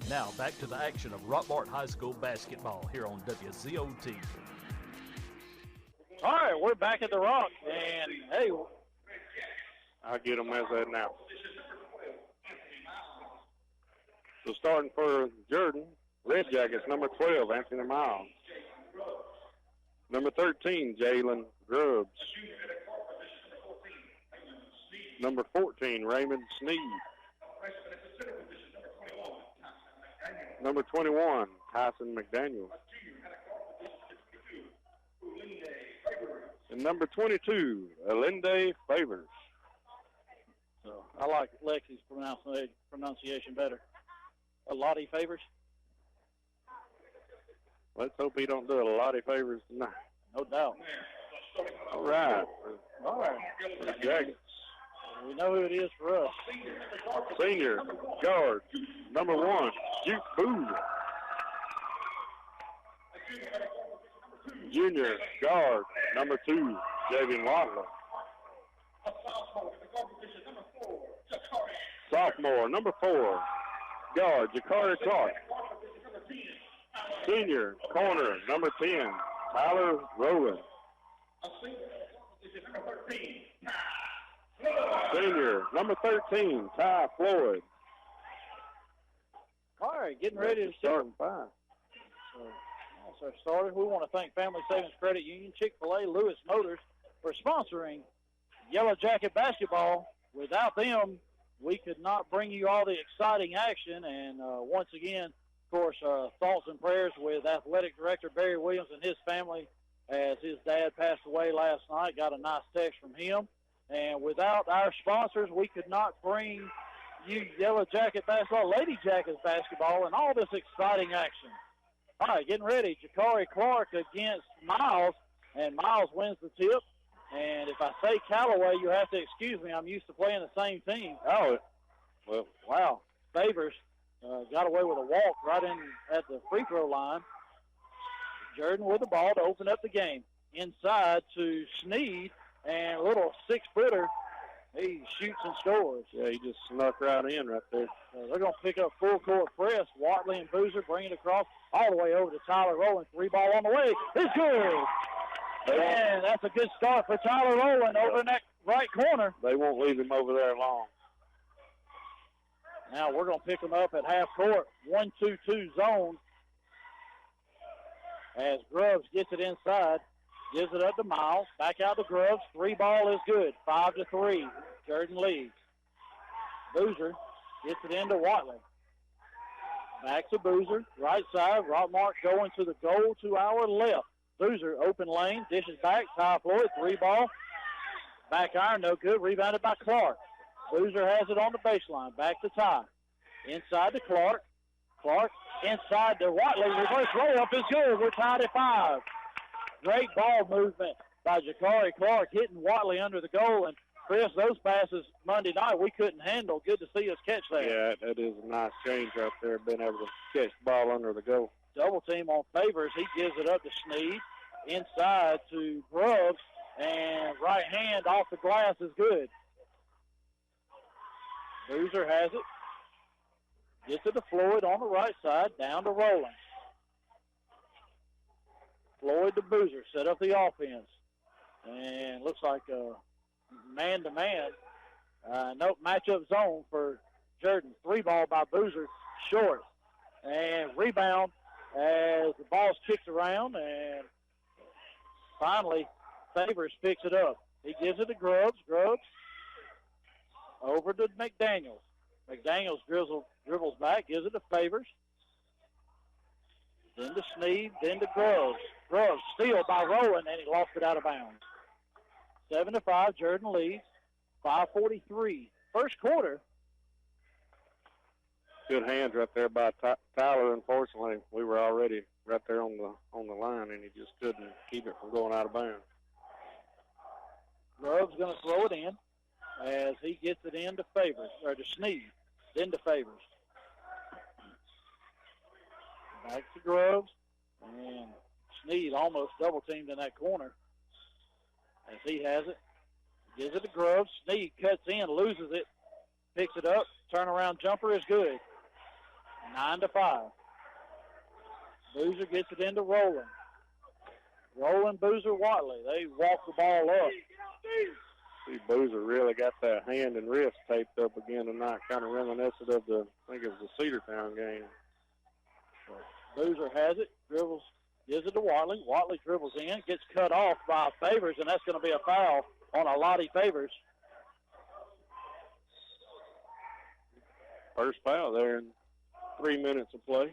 Now back to the action of Rockmart High School basketball here on WZOT. All right, we're back at the Rock, and hey, I'll get them as that now. So starting for Jordan, Red Jackets, number 12, Anthony Miles. Number 13, Jalen Grubbs. Number 14, Raymond Sneed. Number 21, Tyson McDaniel. And number 22, Alinde Favors. so I like Lexi's pronunciation better. Lottie Favors? Let's hope he don't do a lot of favors tonight. No doubt. All right. All right. The Jackets. We know who it is for us. Senior guard, number 1, Duke Booth. Junior guard, number 2, Javian Waddler. Sophomore, number 4, guard, Jakari Clark. Senior corner, number 10, Tyler Rowland. Senior, number 13, Ty Floyd. All right, getting ready to start. Starting 5. So, that's our starter. We want to thank Family Savings Credit Union, Chick-fil-A, Lewis Motors for sponsoring Yellow Jacket basketball. Without them, we could not bring you all the exciting action. And once again, of course, thoughts and prayers with Athletic Director Barry Williams and his family as his dad passed away last night. Got a nice text from him. And without our sponsors, we could not bring you Yellow Jacket basketball, Lady Jackets basketball, and all this exciting action. All right, getting ready. Jakari Clark against Miles, and Miles wins the tip. And if I say Callaway, you have to excuse me. I'm used to playing the same team. Oh, well, Wow. Favors got away with a walk right in at the free throw line. Jordan with the ball to open up the game. Inside to Sneed, and a little 6-footer. He shoots and scores. yeah, he just snuck right in right there. They're going to pick up full court press. Watley and Boozer bring it across all the way over to Tyler Rowland. 3-ball on the way. It's good. And that's a good start for Tyler Rowland over in that right corner. They won't leave him over there long. Now we're going to pick them up at half court. 1-2-2 zone. As Grubbs gets it inside. Gives it up to Miles. Back out to Grubbs. 3-ball is good. 5-3. Jordan leads. Boozer gets it into Watley. Back to Boozer. Right side. Rockmart going to the goal to our left. Boozer, open lane. Dishes back. Ty Floyd. 3-ball. Back iron, no good. Rebounded by Clark. Boozer has it on the baseline. Back to Ty. Inside to Clark. Clark inside to Watley. Reverse layup is good. We're tied at 5. Great ball movement by Jakari Clark, hitting Watley under the goal. And, Chris, those passes Monday night we couldn't handle. Good to see us catch that. Yeah, that is a nice change right there, being able to catch the ball under the goal. Double team on Favors. He gives it up to Sneed. Inside to Grubbs. And right hand off the glass is good. Boozer has it. Gets it to Floyd on the right side. Down to Rowland. Floyd to Boozer, set up the offense. And looks like man-to-man. Nope, matchup zone for Jordan. 3-ball by Boozer, short. And rebound as the ball's kicked around. And finally, Favors picks it up. He gives it to Grubbs. Grubbs over to McDaniels. McDaniels dribbles back, gives it to Favors. Then to Sneed, then to Grubbs. Grubbs steal by Rowland, and he lost it out of bounds. 7-5, Jordan leads. 5:43. First quarter. Good hands right there by Tyler. Unfortunately, we were already right there on the line, and he just couldn't keep it from going out of bounds. Grubbs going to throw it in as he gets it in to Favors, or to Sneed, then to Favors. Back to Grubbs, and Sneed almost double-teamed in that corner as he has it. Gives it to Grubbs. Sneed cuts in, loses it, picks it up. Turnaround jumper is good. 9-5. Boozer gets it into Rowland. Rowland, Boozer, Watley. They walk the ball up. See, Boozer really got that hand and wrist taped up again tonight, kind of reminiscent of I think it was the Cedartown game. Boozer has it, dribbles, gives it to Watley. Watley dribbles in, gets cut off by Favors, and that's going to be a foul on Lottie Favors. First foul there in 3 minutes of play.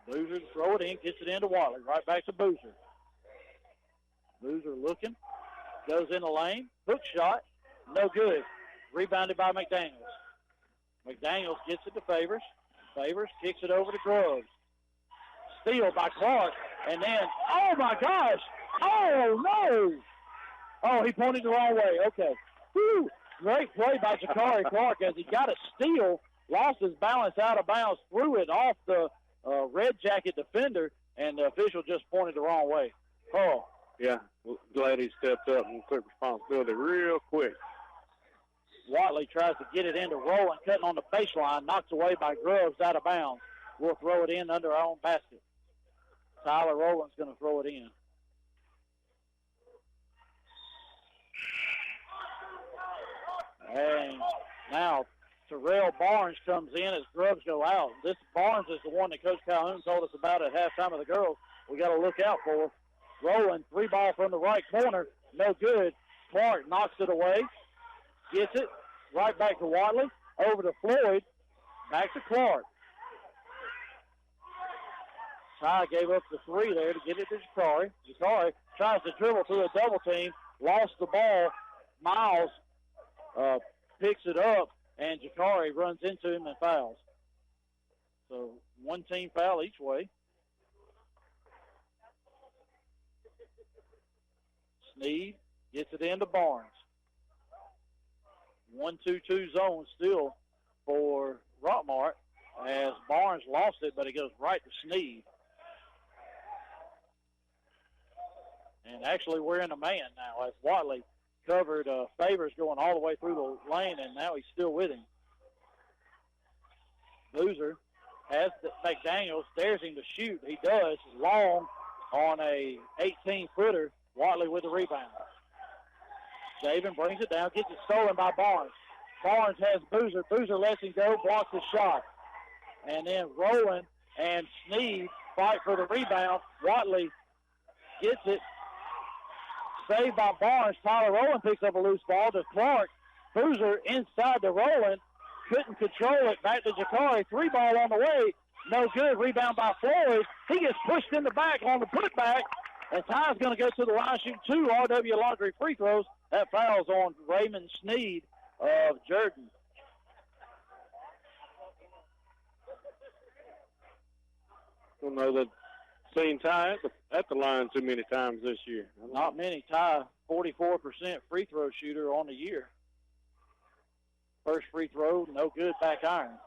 Boozer to throw it in, gets it into Watley. Right back to Boozer. Boozer looking, goes in the lane, hook shot, no good. Rebounded by McDaniels. McDaniels gets it to Favors. Favors kicks it over to Groves. Steal by Clark, and then, oh my gosh! Oh no! Oh, he pointed the wrong way. Okay. Whew. Great play by Jakari Clark as he got a steal, lost his balance out of bounds, threw it off the red jacket defender, and the official just pointed the wrong way. Oh. Yeah, glad he stepped up and took responsibility real quick. Watley tries to get it into Rowland, cutting on the baseline, knocked away by Groves out of bounds. We'll throw it in under our own basket. Tyler Rowland's going to throw it in. And now Terrell Barnes comes in as Grubbs go out. This Barnes is the one that Coach Calhoun told us about at halftime of the girls. We got to look out for. Rowland, 3-ball from the right corner, no good. Clark knocks it away, gets it right back to Watley, over to Floyd, back to Clark. Ty gave up the 3 there to get it to Jakari. Jakari tries to dribble through a double team, lost the ball. Miles picks it up, and Jakari runs into him and fouls. So one team foul each way. Sneed gets it into Barnes. 1-2-2 zone still for Rockmart as Barnes lost it, but it goes right to Sneed. And actually we're in a man now as Watley covered Favors going all the way through the lane, and now he's still with him. Boozer has McDaniels, dares him to shoot. He does, long on a 18-footer. Watley with the rebound. Javen brings it down, gets it stolen by Barnes. Barnes has Boozer. Boozer lets him go, blocks the shot. And then Rowland and Sneed fight for the rebound. Watley gets it. Saved by Barnes. Tyler Rowland picks up a loose ball to Clark. Boozer inside to Rowland. Couldn't control it. Back to Jakari. 3-ball on the way. No good. Rebound by Floyd. He gets pushed in the back on the putback. And Ty's going to go to the line, shoot 2 RW Laundry free throws. That foul's on Raymond Sneed of Jordan. Don't know that seen Ty at the line too many times this year. Not many. Ty, 44% free throw shooter on the year. First free throw, no good, back iron.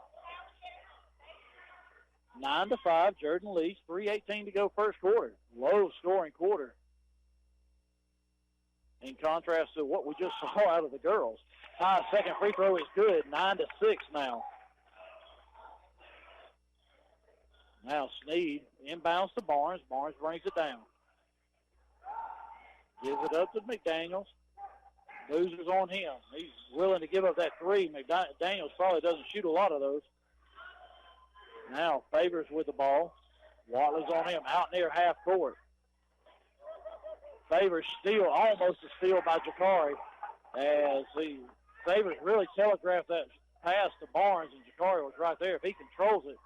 9-5, Jordan leads, 3:18 to go first quarter. Low scoring quarter. In contrast to what we just saw out of the girls. Ty's second free throw is good, 9-6 now. Now Sneed inbounds to Barnes. Barnes brings it down. Gives it up to McDaniels. Boozer's on him. He's willing to give up that 3. McDaniels probably doesn't shoot a lot of those. Now Favors with the ball. Watley's on him, out near half court. Favors steal, almost a steal by Jakari, as Favors really telegraphed that pass to Barnes, and Jakari was right there. If he controls it,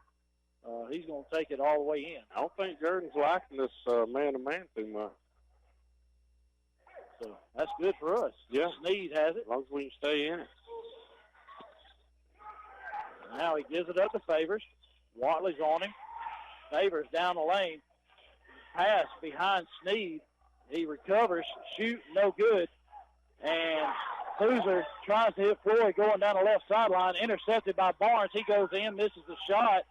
he's going to take it all the way in. I don't think Jordan's liking this man-to-man too much. So that's good for us. Yeah. Sneed has it. As long as we can stay in it. Now he gives it up to Favors. Watley's on him. Favors down the lane. Pass behind Sneed. He recovers. Shoot, no good. And Boozer tries to hit Floyd going down the left sideline. Intercepted by Barnes. He goes in, misses the shot.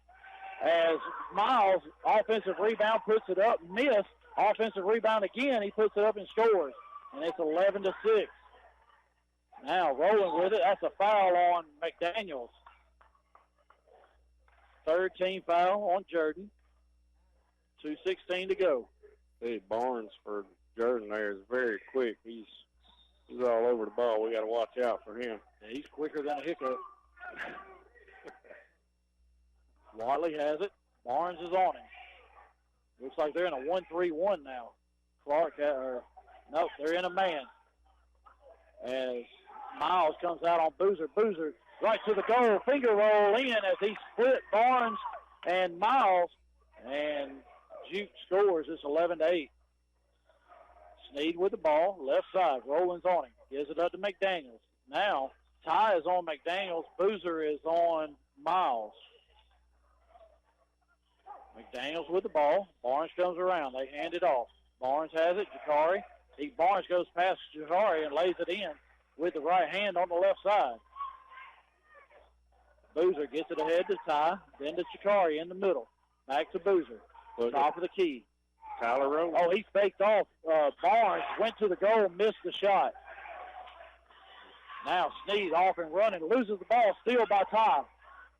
As Miles, offensive rebound, puts it up. Missed. Offensive rebound again. He puts it up and scores. And it's 11-6. Now rolling with it. That's a foul on McDaniels. third team foul on Jordan. 2:16 to go. Hey, Barnes for Jordan there is very quick. He's all over the ball. We got to watch out for him. Yeah, he's quicker than a hiccup. Watley has it. Barnes is on him. Looks like they're in a 1-3-1 now. Nope, they're in a man. As Miles comes out on Boozer. Boozer right to the goal. Finger roll in as he split Barnes and Miles. And Juke scores. It's 11-8. Sneed with the ball. Left side. Rollins on him. Gives it up to McDaniels. Now, Ty is on McDaniels. Boozer is on Miles. McDaniels with the ball. Barnes comes around. They hand it off. Barnes has it. Jakari. Barnes goes past Jakari and lays it in with the right hand on the left side. Boozer gets it ahead to Ty. Then to Jakari in the middle. Back to Boozer. Top of the key. Tyler Rose. Oh, he faked off. Barnes went to the goal, missed the shot. Now Sneed off and running. Loses the ball. Steal by Ty.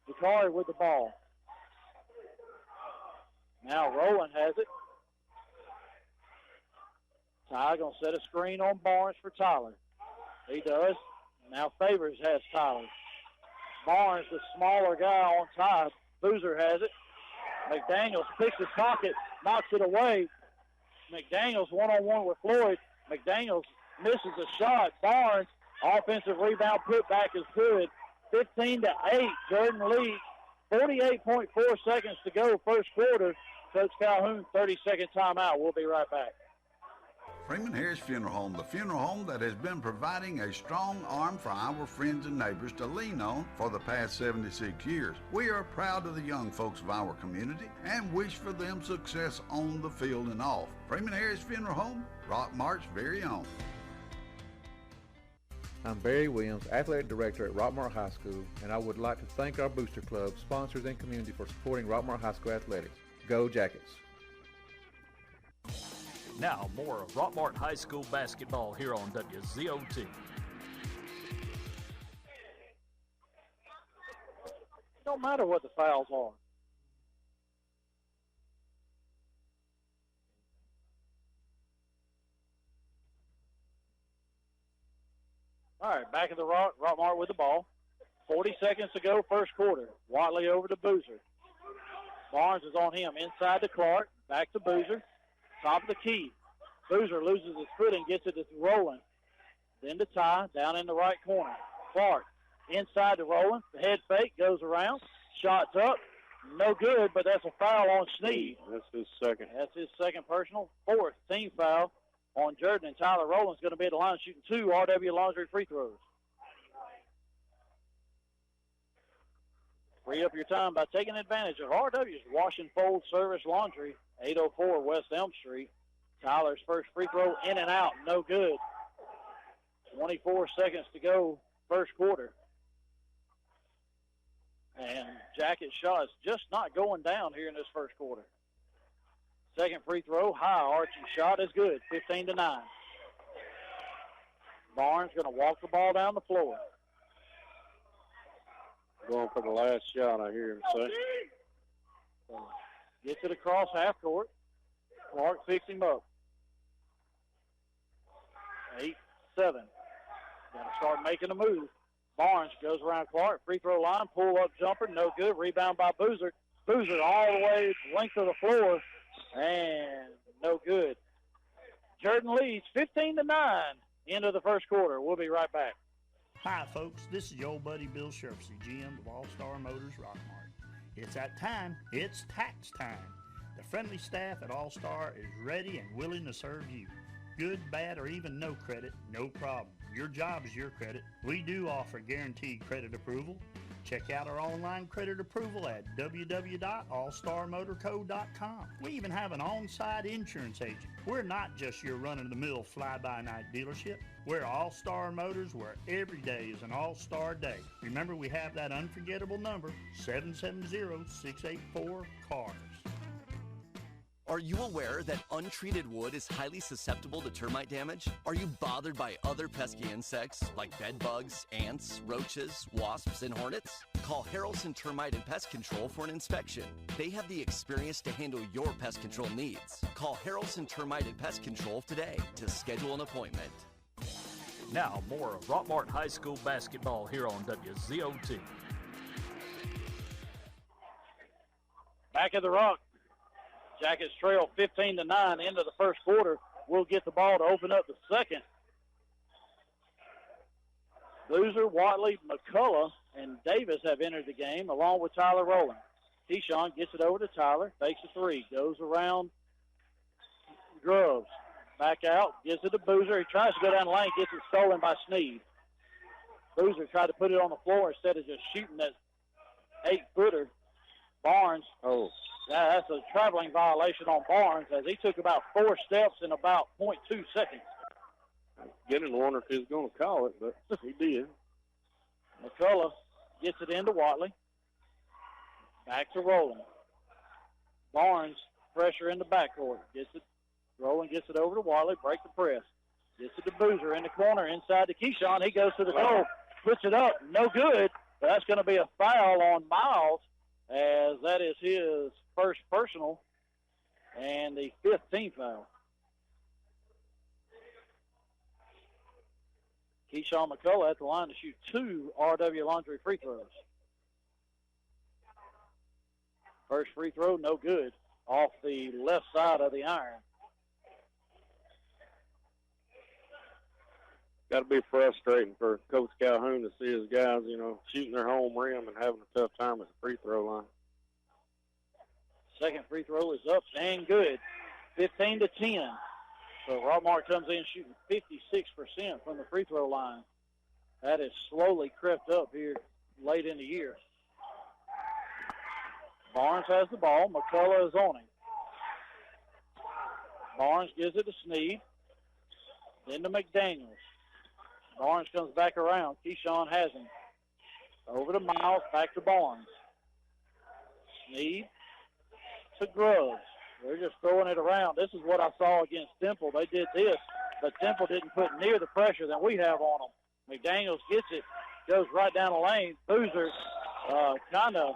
Jakari with the ball. Now Rowland has it. Ty going to set a screen on Barnes for Tyler. He does. Now Favors has Tyler. Barnes, the smaller guy on Ty. Boozer has it. McDaniels picks his pocket, knocks it away. McDaniels one-on-one with Floyd. McDaniels misses a shot. Barnes, offensive rebound putback is good. 15-8, Jordan leads. 48.4 seconds to go, first quarter. Coach Calhoun, 30-second timeout. We'll be right back. Freeman Harris Funeral Home, the funeral home that has been providing a strong arm for our friends and neighbors to lean on for the past 76 years. We are proud of the young folks of our community and wish for them success on the field and off. Freeman Harris Funeral Home, Rockmart's very own. I'm Barry Williams, Athletic Director at Rockmart High School, and I would like to thank our Booster Club, sponsors, and community for supporting Rockmart High School athletics. Go Jackets! Now, more of Rockmart High School basketball here on WZOT. Don't matter what the fouls are. All right, back at the Rockmart with the ball. 40 seconds to go, first quarter. Watley over to Boozer. Barnes is on him, inside to Clark, back to Boozer. Top of the key. Boozer loses his footing, gets it to Rowland. Then to Ty, down in the right corner. Clark, inside to Rowland. The head fake goes around. Shots up. No good, but that's a foul on Sneed. That's his second. That's his second personal. Fourth team foul on Jordan. And Tyler Rowland's going to be at the line shooting 2 RW Laundry free throws. Free up your time by taking advantage of RW's Wash and Fold Service Laundry, 804 West Elm Street. Tyler's first free throw in and out, no good. 24 seconds to go, first quarter. And Jacket shots just not going down here in this first quarter. Second free throw, high arching shot is good, 15-9. Barnes going to walk the ball down the floor. Going for the last shot, I hear him say. Gets it across half court. Clark picks him up. 8-7. Got to start making a move. Barnes goes around Clark. Free throw line. Pull up jumper. No good. Rebound by Boozer. Boozer all the way length of the floor. And no good. Jordan leads 15-9 into the first quarter. We'll be right back. Hi, folks. This is your old buddy Bill Sherfsey, GM of All-Star Motors Rockmart. It's that time. It's tax time. The friendly staff at All-Star is ready and willing to serve you. Good, bad, or even no credit, no problem. Your job is your credit. We do offer guaranteed credit approval. Check out our online credit approval at www.allstarmotorco.com. We even have an on-site insurance agent. We're not just your run-of-the-mill fly-by-night dealership. We're All-Star Motors, where every day is an All-Star day. Remember, we have that unforgettable number, 770-684-CARS. Are you aware that untreated wood is highly susceptible to termite damage? Are you bothered by other pesky insects like bed bugs, ants, roaches, wasps, and hornets? Call Harrelson Termite and Pest Control for an inspection. They have the experience to handle your pest control needs. Call Harrelson Termite and Pest Control today to schedule an appointment. Now more of Rockmart High School basketball here on WZOT. Back at the Rock. Jackets trail 15-9 into the first quarter. We'll get the ball to open up the second. Boozer, Watley, McCullough, and Davis have entered the game along with Tyler Rowland. Keyshawn gets it over to Tyler, fakes a three, goes around Grubbs. Back out, gives it to Boozer. He tries to go down the lane, gets it stolen by Sneed. Boozer tried to put it on the floor instead of just shooting that 8-footer. Barnes. Oh. That's a traveling violation on Barnes as he took about 4 steps in about 0.2 seconds. Getting to wonder if he was going to call it, but he did. McCullough gets it into Watley. Back to Rowland. Barnes, pressure in the backcourt. Gets it. Rowland gets it over to Watley. Break the press. Gets it to Boozer in the corner inside to Keyshawn. He goes to the goal. Puts it up. No good. But that's going to be a foul on Miles as that is his first personal and the 5th team foul. Keyshawn McCullough at the line to shoot 2 RW Laundry free throws. First free throw, no good, off the left side of the iron. Got to be frustrating for Coach Calhoun to see his guys, shooting their home rim and having a tough time at the free throw line. Second free throw is up and good, 15-10. So Rockmart comes in shooting 56% from the free throw line. That has slowly crept up here late in the year. Barnes has the ball. McCullough is on him. Barnes gives it to Sneed. Then to McDaniels. Barnes comes back around. Keyshawn has him. Over to Miles. Back to Barnes. Sneed to Grubbs. They're just throwing it around. This is what I saw against Temple. They did this, but Temple didn't put near the pressure that we have on them. McDaniels gets it, goes right down the lane. Boozer kind of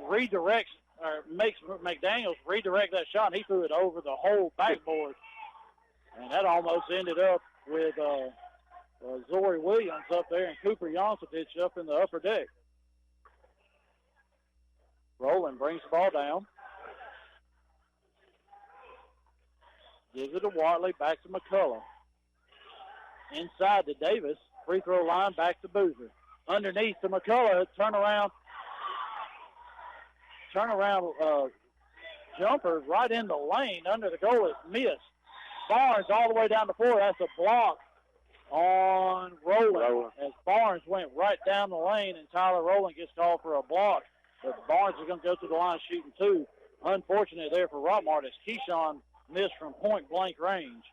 redirects or makes McDaniels redirect that shot. He threw it over the whole backboard, and that almost ended up with Zori Williams up there and Cooper Yonsovich up in the upper deck. Rowland brings the ball down. Gives it to Watley, back to McCullough. Inside to Davis. Free throw line, back to Boozer. Underneath to McCullough. Turnaround jumper right in the lane. Under the goal is missed. Barnes all the way down the floor. That's a block on Rowland. As Barnes went right down the lane and Tyler Rowland gets called for a block. But Barnes is going to go to the line shooting 2. Unfortunate there for Rockmart as Keyshawn missed from point-blank range.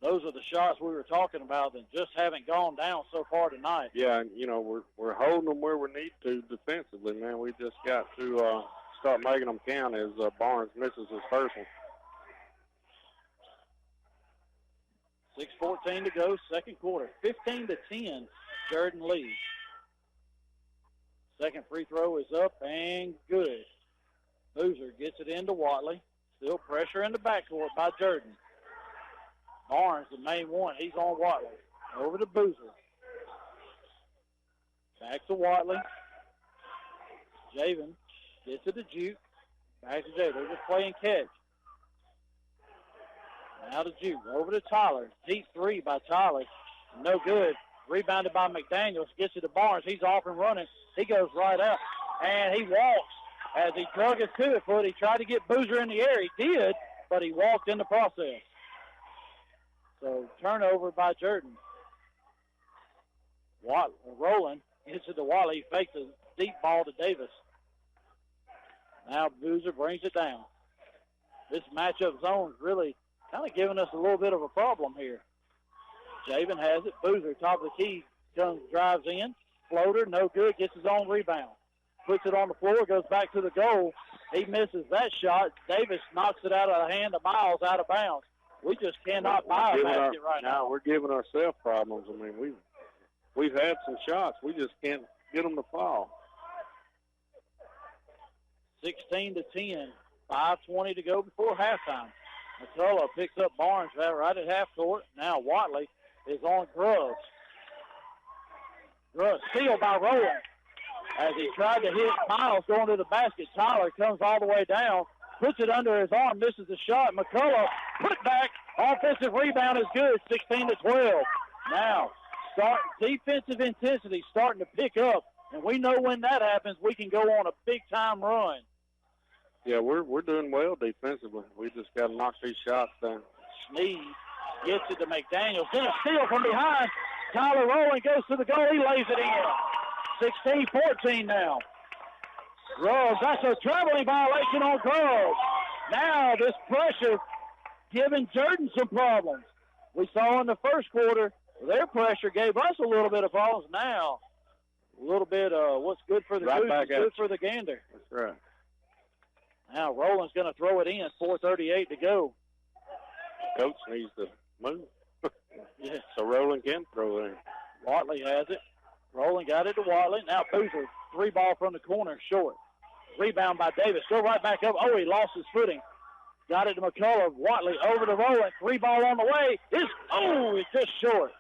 Those are the shots we were talking about that just haven't gone down so far tonight. Yeah, and, we're holding them where we need to defensively, man. We just got to start making them count as Barnes misses his first one. 6:14 to go, second quarter. 15-10, Jordan leads. Second free throw is up and good. Boozer gets it into Watley. Still pressure in the backcourt by Jordan. Barnes, the main one. He's on Watley. Over to Boozer. Back to Watley. Javen gets it to Juke. Back to Javen. They're just playing catch. Now to Juke. Over to Tyler. Deep 3 by Tyler. No good. Rebounded by McDaniels. Gets it to Barnes. He's off and running. He goes right up. And he walks. As he drug his pivot foot, he tried to get Boozer in the air. He did, but he walked in the process. So turnover by Jordan. Rowland gets it to Watley. He fakes a deep ball to Davis. Now Boozer brings it down. This matchup zone's really kind of giving us a little bit of a problem here. Javen has it. Boozer, top of the key, drives in. Floater, no good. Gets his own rebound. puts it on the floor, goes back to the goal. He misses that shot. Davis knocks it out of the hand of Miles out of bounds. We just cannot buy a basket right now. We're giving ourselves problems. I mean, we've had some shots. We just can't get them to fall. 16-10, 5:20 to go before halftime. McCullough picks up Barnes right at half court. Now Watley is on Grubbs. Grubbs sealed by Rowland. As he tried to hit Miles going to the basket, Tyler comes all the way down, puts it under his arm, misses the shot. McCullough put back. Offensive rebound is good, 16-12. Now, defensive intensity starting to pick up, and we know when that happens, we can go on a big-time run. Yeah, we're doing well defensively. We just got to knock these shots down. Sneed gets it to McDaniels. Then a steal from behind. Tyler Rowland goes to the goal. He lays it in. 16-14 now. Grubbs, that's a traveling violation on Grubbs. Now this pressure giving Jordan some problems. We saw in the first quarter, their pressure gave us a little bit of problems. Now, a little bit what's good for the goose is good for the gander. That's right. Now Rowland's going to throw it in. 4:38 to go. Coach needs to move. Yeah. So Rowland can throw it in. Watley has it. Rowland got it to Watley. Now Boozer, 3-ball from the corner, short. Rebound by Davis. Go right back up. Oh, he lost his footing. Got it to McCullough. Watley over to Rowland. 3-ball on the way. It's just short.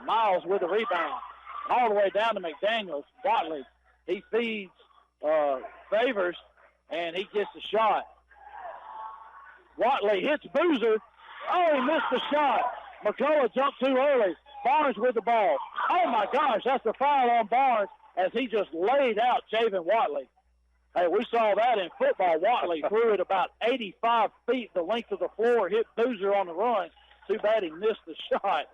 Miles with the rebound. All the way down to McDaniels. Watley, he feeds Favors, and he gets the shot. Watley hits Boozer. Oh, he missed the shot. McCullough jumped too early. Barnes with the ball. Oh, my gosh, that's a foul on Barnes as he just laid out Javen Watley. Hey, we saw that in football. Watley threw it about 85 feet the length of the floor, hit Boozer on the run. Too bad he missed the shot.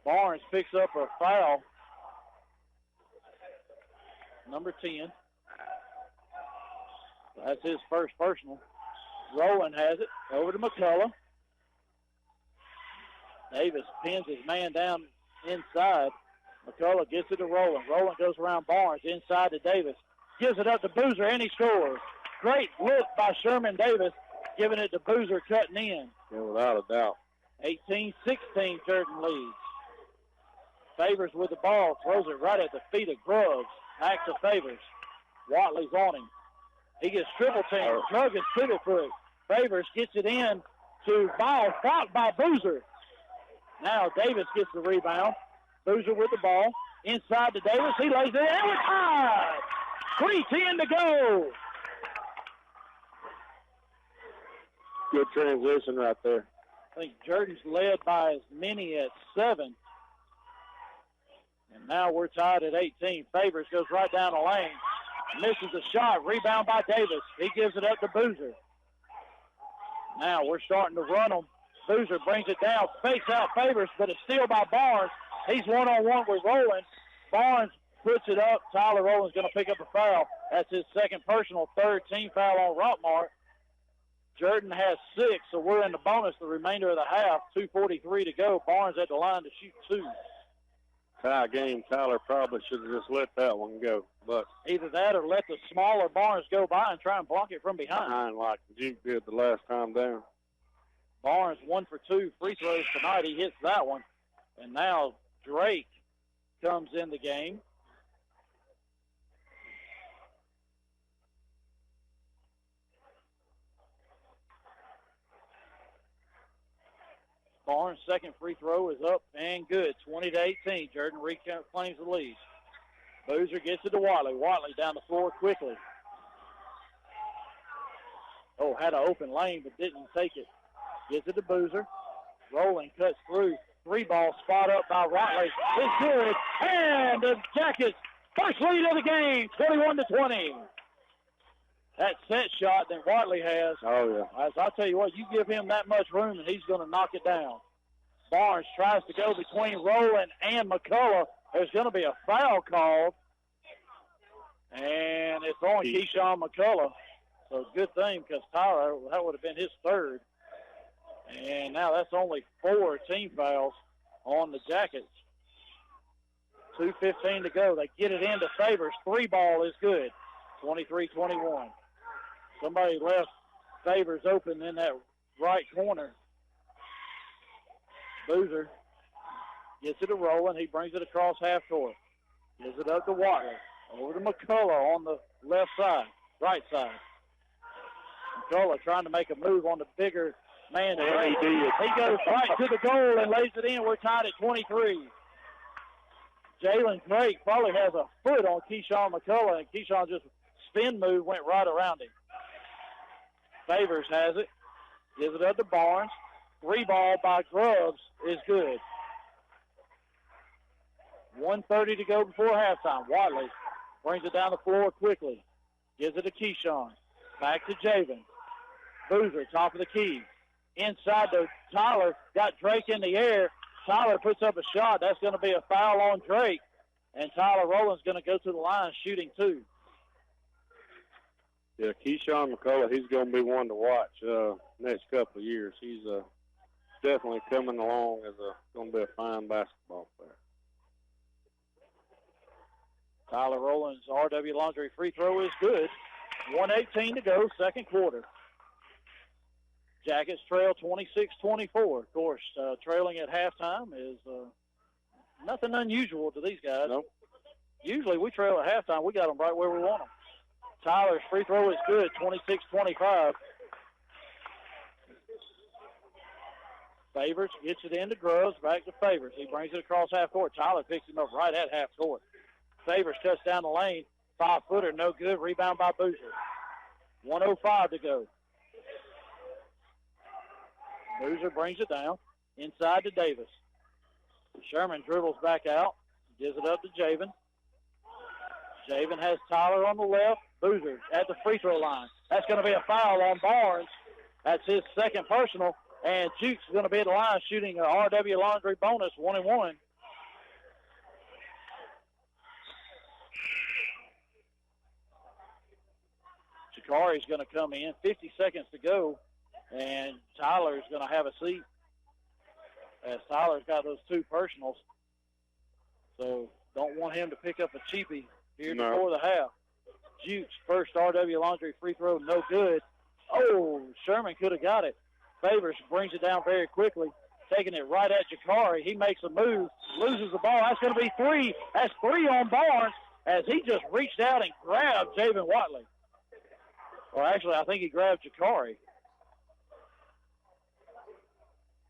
Barnes picks up a foul. Number 10. That's his first personal. Rowland has it. Over to McCullough. Davis pins his man down inside. McCullough gets it to Rowland. Rowland goes around Barnes inside to Davis. Gives it up to Boozer, and he scores. Great look by Sherman Davis, giving it to Boozer, cutting in. Yeah, without a doubt. 18-16, Jordan leads. Favors with the ball, throws it right at the feet of Grubbs. Back to Favors. Watley's on him. He gets triple teamed. Drug his pivot foot. Favors gets it in to Miles, blocked by Boozer. Now Davis gets the rebound. Boozer with the ball. Inside to Davis. He lays it in. And we're tied. 3:10 to go. Good transition right there. I think Jordan's led by as many as 7. And now we're tied at 18. Favors goes right down the lane. Misses the shot. Rebound by Davis. He gives it up to Boozer. Now we're starting to run them. Boozer brings it down. Fakes out Favors, but it's steal by Barnes. He's one-on-one with Rowland. Barnes puts it up. Tyler Rowland's going to pick up a foul. That's his second personal, third team foul on Rockmart. Jordan has 6, so we're in the bonus the remainder of the half. 2:43 to go. Barnes at the line to shoot 2. Tie game. Tyler probably should have just let that one go. But either that or let the smaller Barnes go by and try and block it from behind. Like Duke did the last time down. Barnes 1 for 2 free throws tonight. He hits that one. And now Drake comes in the game. Barnes' second free throw is up and good. 20-18. Jordan reclaims the lead. Boozer gets it to Watley. Watley down the floor quickly. Oh, had an open lane but didn't take it. Gets it to Boozer. Rowland cuts through. 3-ball spot up by Watley. It's good. And the Jackets' first lead of the game, 21-20. That set shot that Watley has. Oh, yeah. As I tell you what, you give him that much room and he's going to knock it down. Barnes tries to go between Rowland and McCullough. There's going to be a foul called. And it's on Keyshawn McCullough. So good thing because Tyler, that would have been his third. And now that's only 4 team fouls on the Jackets. 2:15 to go. They get it into Favors. 3 ball is good. 23-21. Somebody left Favors open in that right corner. Boozer gets it a rolling. He brings it across half court. Gives it up to Watley. Over to McCullough on the left side, right side. McCullough trying to make a move on the bigger man. He goes right to the goal and lays it in. We're tied at 23. Jalen Drake probably has a foot on Keyshawn McCullough, and Keyshawn just spin move went right around him. Favors has it. Gives it up to Barnes. 3 ball by Grubbs is good. 1:30 to go before halftime. Watley brings it down the floor quickly. Gives it to Keyshawn. Back to Javen. Boozer, top of the key. Inside to Tyler. Got Drake in the air. Tyler puts up a shot. That's going to be a foul on Drake. And Tyler Rowland's going to go to the line shooting 2. Yeah, Keyshawn McCullough, he's going to be one to watch next couple of years. He's definitely coming along as going to be a fine basketball player. Tyler Rowland's RW Laundry free throw is good. 1:18 to go, second quarter. Jackets trail 26-24. Of course, trailing at halftime is nothing unusual to these guys. Nope. Usually we trail at halftime. We got them right where we want them. Tyler's free throw is good, 26-25. Favors gets it into Grubbs, back to Favors. He brings it across half court. Tyler picks him up right at half court. Favors cuts down the lane. 5-footer, no good. Rebound by Boozer. 1:05 to go. Boozer brings it down. Inside to Davis. Sherman dribbles back out. Gives it up to Javen. Javen has Tyler on the left. Boozer at the free throw line. That's going to be a foul on Barnes. That's his second personal. And Jukes is going to be at the line shooting an RW Laundry bonus, 1-1. Jakari's going to come in. 50 seconds to go. And Tyler's going to have a seat as Tyler's got those 2 personals. So don't want him to pick up a cheapie here before the half. Jukes, first RW Laundry free throw, no good. Oh, Sherman could have got it. Favors brings it down very quickly, taking it right at Jakari. He makes a move, loses the ball. That's going to be 3. That's 3 on Barnes as he just reached out and grabbed Javen Watley. Or actually, I think he grabbed Jakari.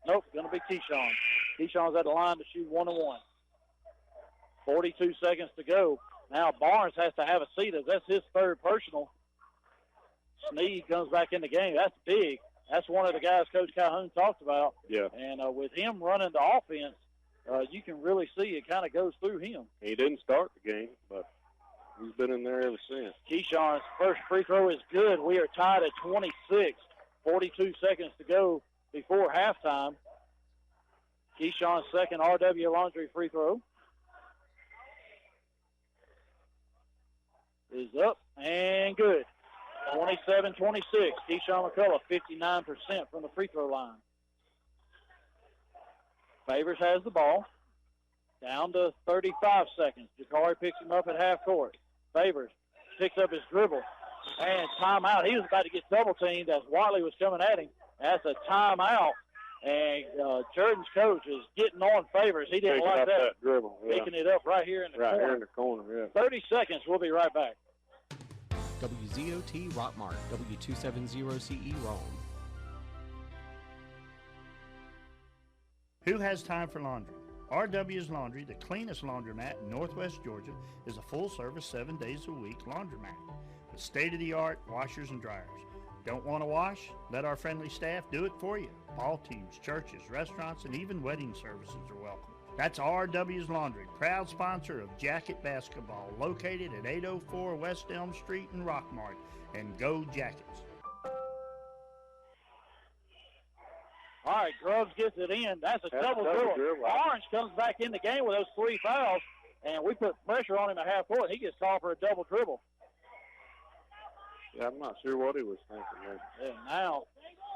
Nope, going to be Keyshawn. Keyshawn's at the line to shoot 1-1. 42 seconds to go. Now Barnes has to have a seat as that's his third personal. Sneed comes back in the game. That's big. That's one of the guys Coach Calhoun talked about. Yeah. And with him running the offense, you can really see it kind of goes through him. He didn't start the game, but he's been in there ever since. Keyshawn's first free throw is good. We are tied at 26. 42 seconds to go before halftime. Keyshawn's second RW Laundry free throw is up and good. 27-26. Keyshawn McCullough, 59% from the free throw line. Favors has the ball. Down to 35 seconds. Jakari picks him up at half court. Favors picks up his dribble. And timeout. He was about to get double teamed as Watley was coming at him. That's a timeout. And Jordan's coach is getting on Favors. He didn't like that. Dribble. Yeah. Picking it up right here in the corner. Right here in the corner, yeah. 30 seconds. We'll be right back. WZOT Rockmart, W270CE Rome. Who has time for laundry? RW's Laundry, the cleanest laundromat in Northwest Georgia, is a full-service 7 days a week laundromat with state-of-the-art washers and dryers. Don't want to wash? Let our friendly staff do it for you. Ball teams, churches, restaurants, and even wedding services are welcome. That's RW's Laundry, proud sponsor of Jacket Basketball, located at 804 West Elm Street in Rockmart. And go Jackets! All right, Grubbs gets it in. That's a double dribble. Orange comes back in the game with those 3 fouls, and we put pressure on him at half court. He gets called for a double dribble. Yeah, I'm not sure what he was thinking there. And now,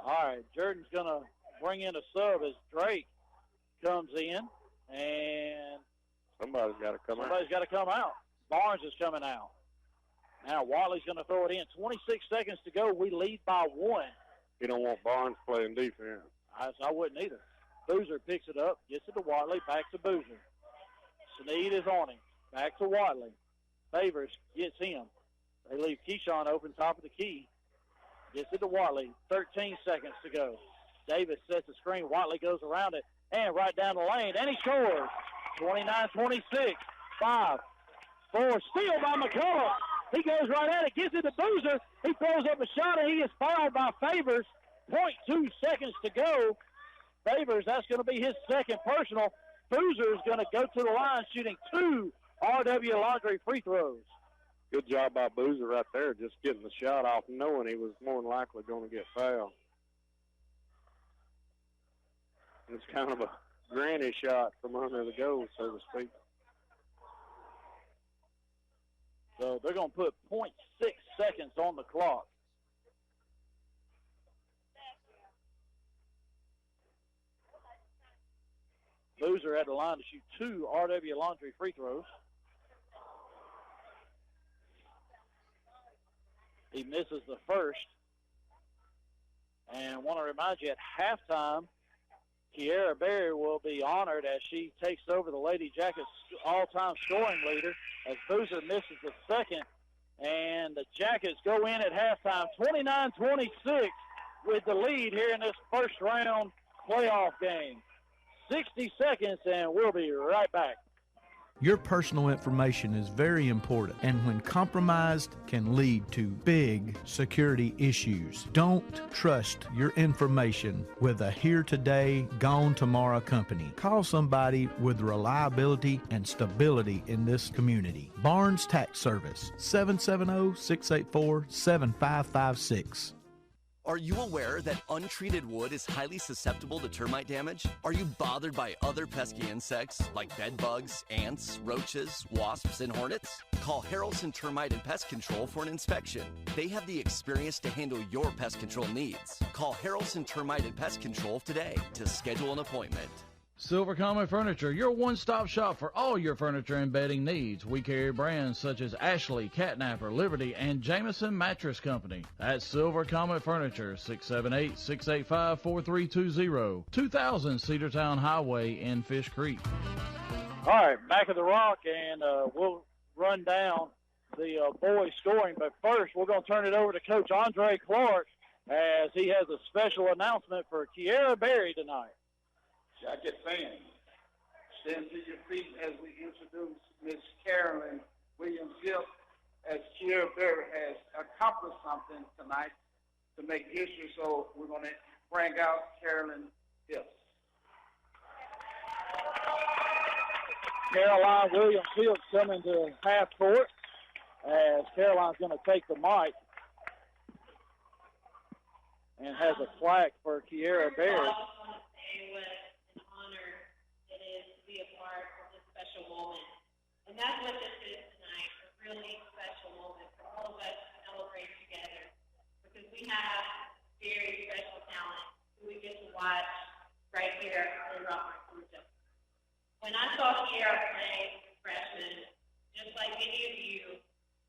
all right, Jordan's going to bring in a sub as Drake comes in. And Somebody's got to come out. Somebody's got to come out. Barnes is coming out. Now Watley's going to throw it in. 26 seconds to go. We lead by 1. You don't want Barnes playing defense. I wouldn't either. Boozer picks it up, gets it to Watley, back to Boozer. Sneed is on him. Back to Watley. Favors gets him. They leave Keyshawn open top of the key. Gets it to Watley. 13 seconds to go. Davis sets the screen. Watley goes around it and right down the lane, and he scores. 29-26. 5, 4. Steal by McCullough. He goes right at it, gets it to Boozer. He throws up a shot, and he is fouled by Favors. 0.2 seconds to go. Favors, that's going to be his second personal. Boozer is going to go to the line shooting 2 R.W. Laundrie free throws. Good job by Boozer right there, just getting the shot off, knowing he was more than likely going to get fouled. It's kind of a granny shot from under the goal, so to speak. So they're going to put 0.6 seconds on the clock. Boozer at the line to shoot 2 R.W. Laundrie free throws. He misses the first. And I want to remind you, at halftime, Kiera Berry will be honored as she takes over the Lady Jackets all-time scoring leader as Boozer misses the second. And the Jackets go in at halftime 29-26 with the lead here in this first round playoff game. 60 seconds, and we'll be right back. Your personal information is very important, and when compromised can lead to big security issues. Don't trust your information with a here today, gone tomorrow company. Call somebody with reliability and stability in this community. Barnes Tax Service, 770-684-7556. Are you aware that untreated wood is highly susceptible to termite damage? Are you bothered by other pesky insects like bed bugs, ants, roaches, wasps, and hornets? Call Harrelson Termite and Pest Control for an inspection. They have the experience to handle your pest control needs. Call Harrelson Termite and Pest Control today to schedule an appointment. Silver Comet Furniture, your one-stop shop for all your furniture and bedding needs. We carry brands such as Ashley, Catnapper, Liberty, and Jameson Mattress Company. At Silver Comet Furniture, 678-685-4320, 2000 Cedartown Highway in Fish Creek. All right, back of the rock, and we'll run down the boys scoring. But first, we're going to turn it over to Coach Andre Clark as he has a special announcement for Kiera Berry tonight. Jacket fans, stand to your feet as we introduce Miss Carolyn Williams-Gill, as Kiera Berry has accomplished something tonight to make history. So we're going to bring out Carolyn Gill. Caroline Williams-Gill coming to half court as Caroline's going to take the mic and has a plaque for Kiera Berry. And that's what this is tonight, a really special moment for all of us to celebrate together, because we have very special talent who we get to watch right here in Rockmart, Georgia. When I saw Kiera play freshman, just like any of you,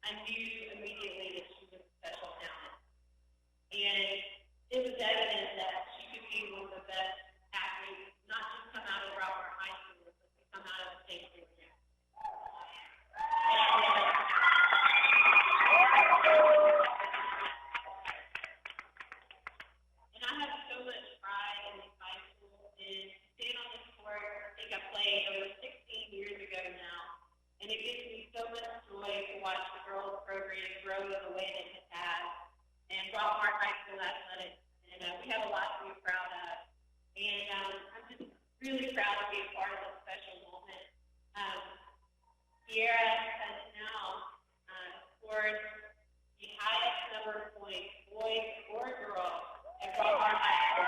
I knew immediately that she was a special talent. And it was evident that she could be one of the best athletes, not just come out of Rockmart High School, but to come out of the state of Georgia. And I have so much pride in this high school, and to stand on this court, I think I played over 16 years ago now, and it gives me so much joy to watch the girls program grow the way that it has, and Rockmart High School Athletics, and we have a lot to be proud of, and I'm just really proud to be a part of this special moment. Kiera has now scored the highest number of points, boys or girls, at Rockmart High School.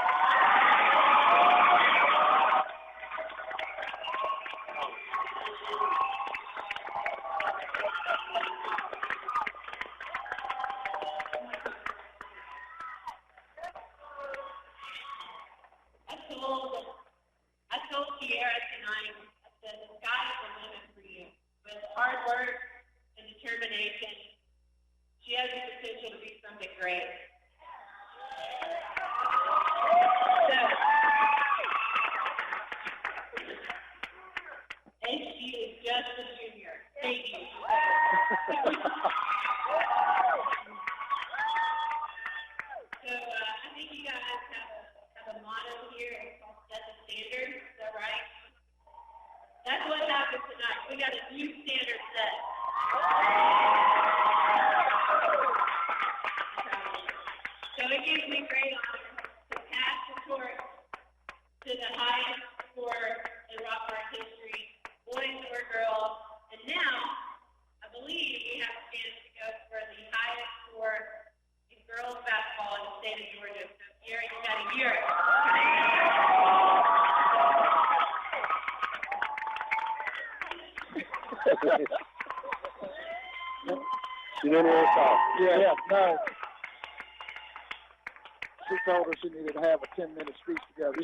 I told Kiera tonight something great. And she is just a junior. Thank you. So I think you guys have a motto here, and it's called set the standard. Is that right? That's what happened tonight. We got a new standard set. So it gives me great honor to pass the torch to the highest scorer in Rockmart history, boys or girls. And now, I believe we have a chance to go for the highest score in girls basketball in the state of Georgia. So, Gary, you got to hear it. She didn't want to talk. Yeah, no. She told us she needed to have a 10-minute speech together.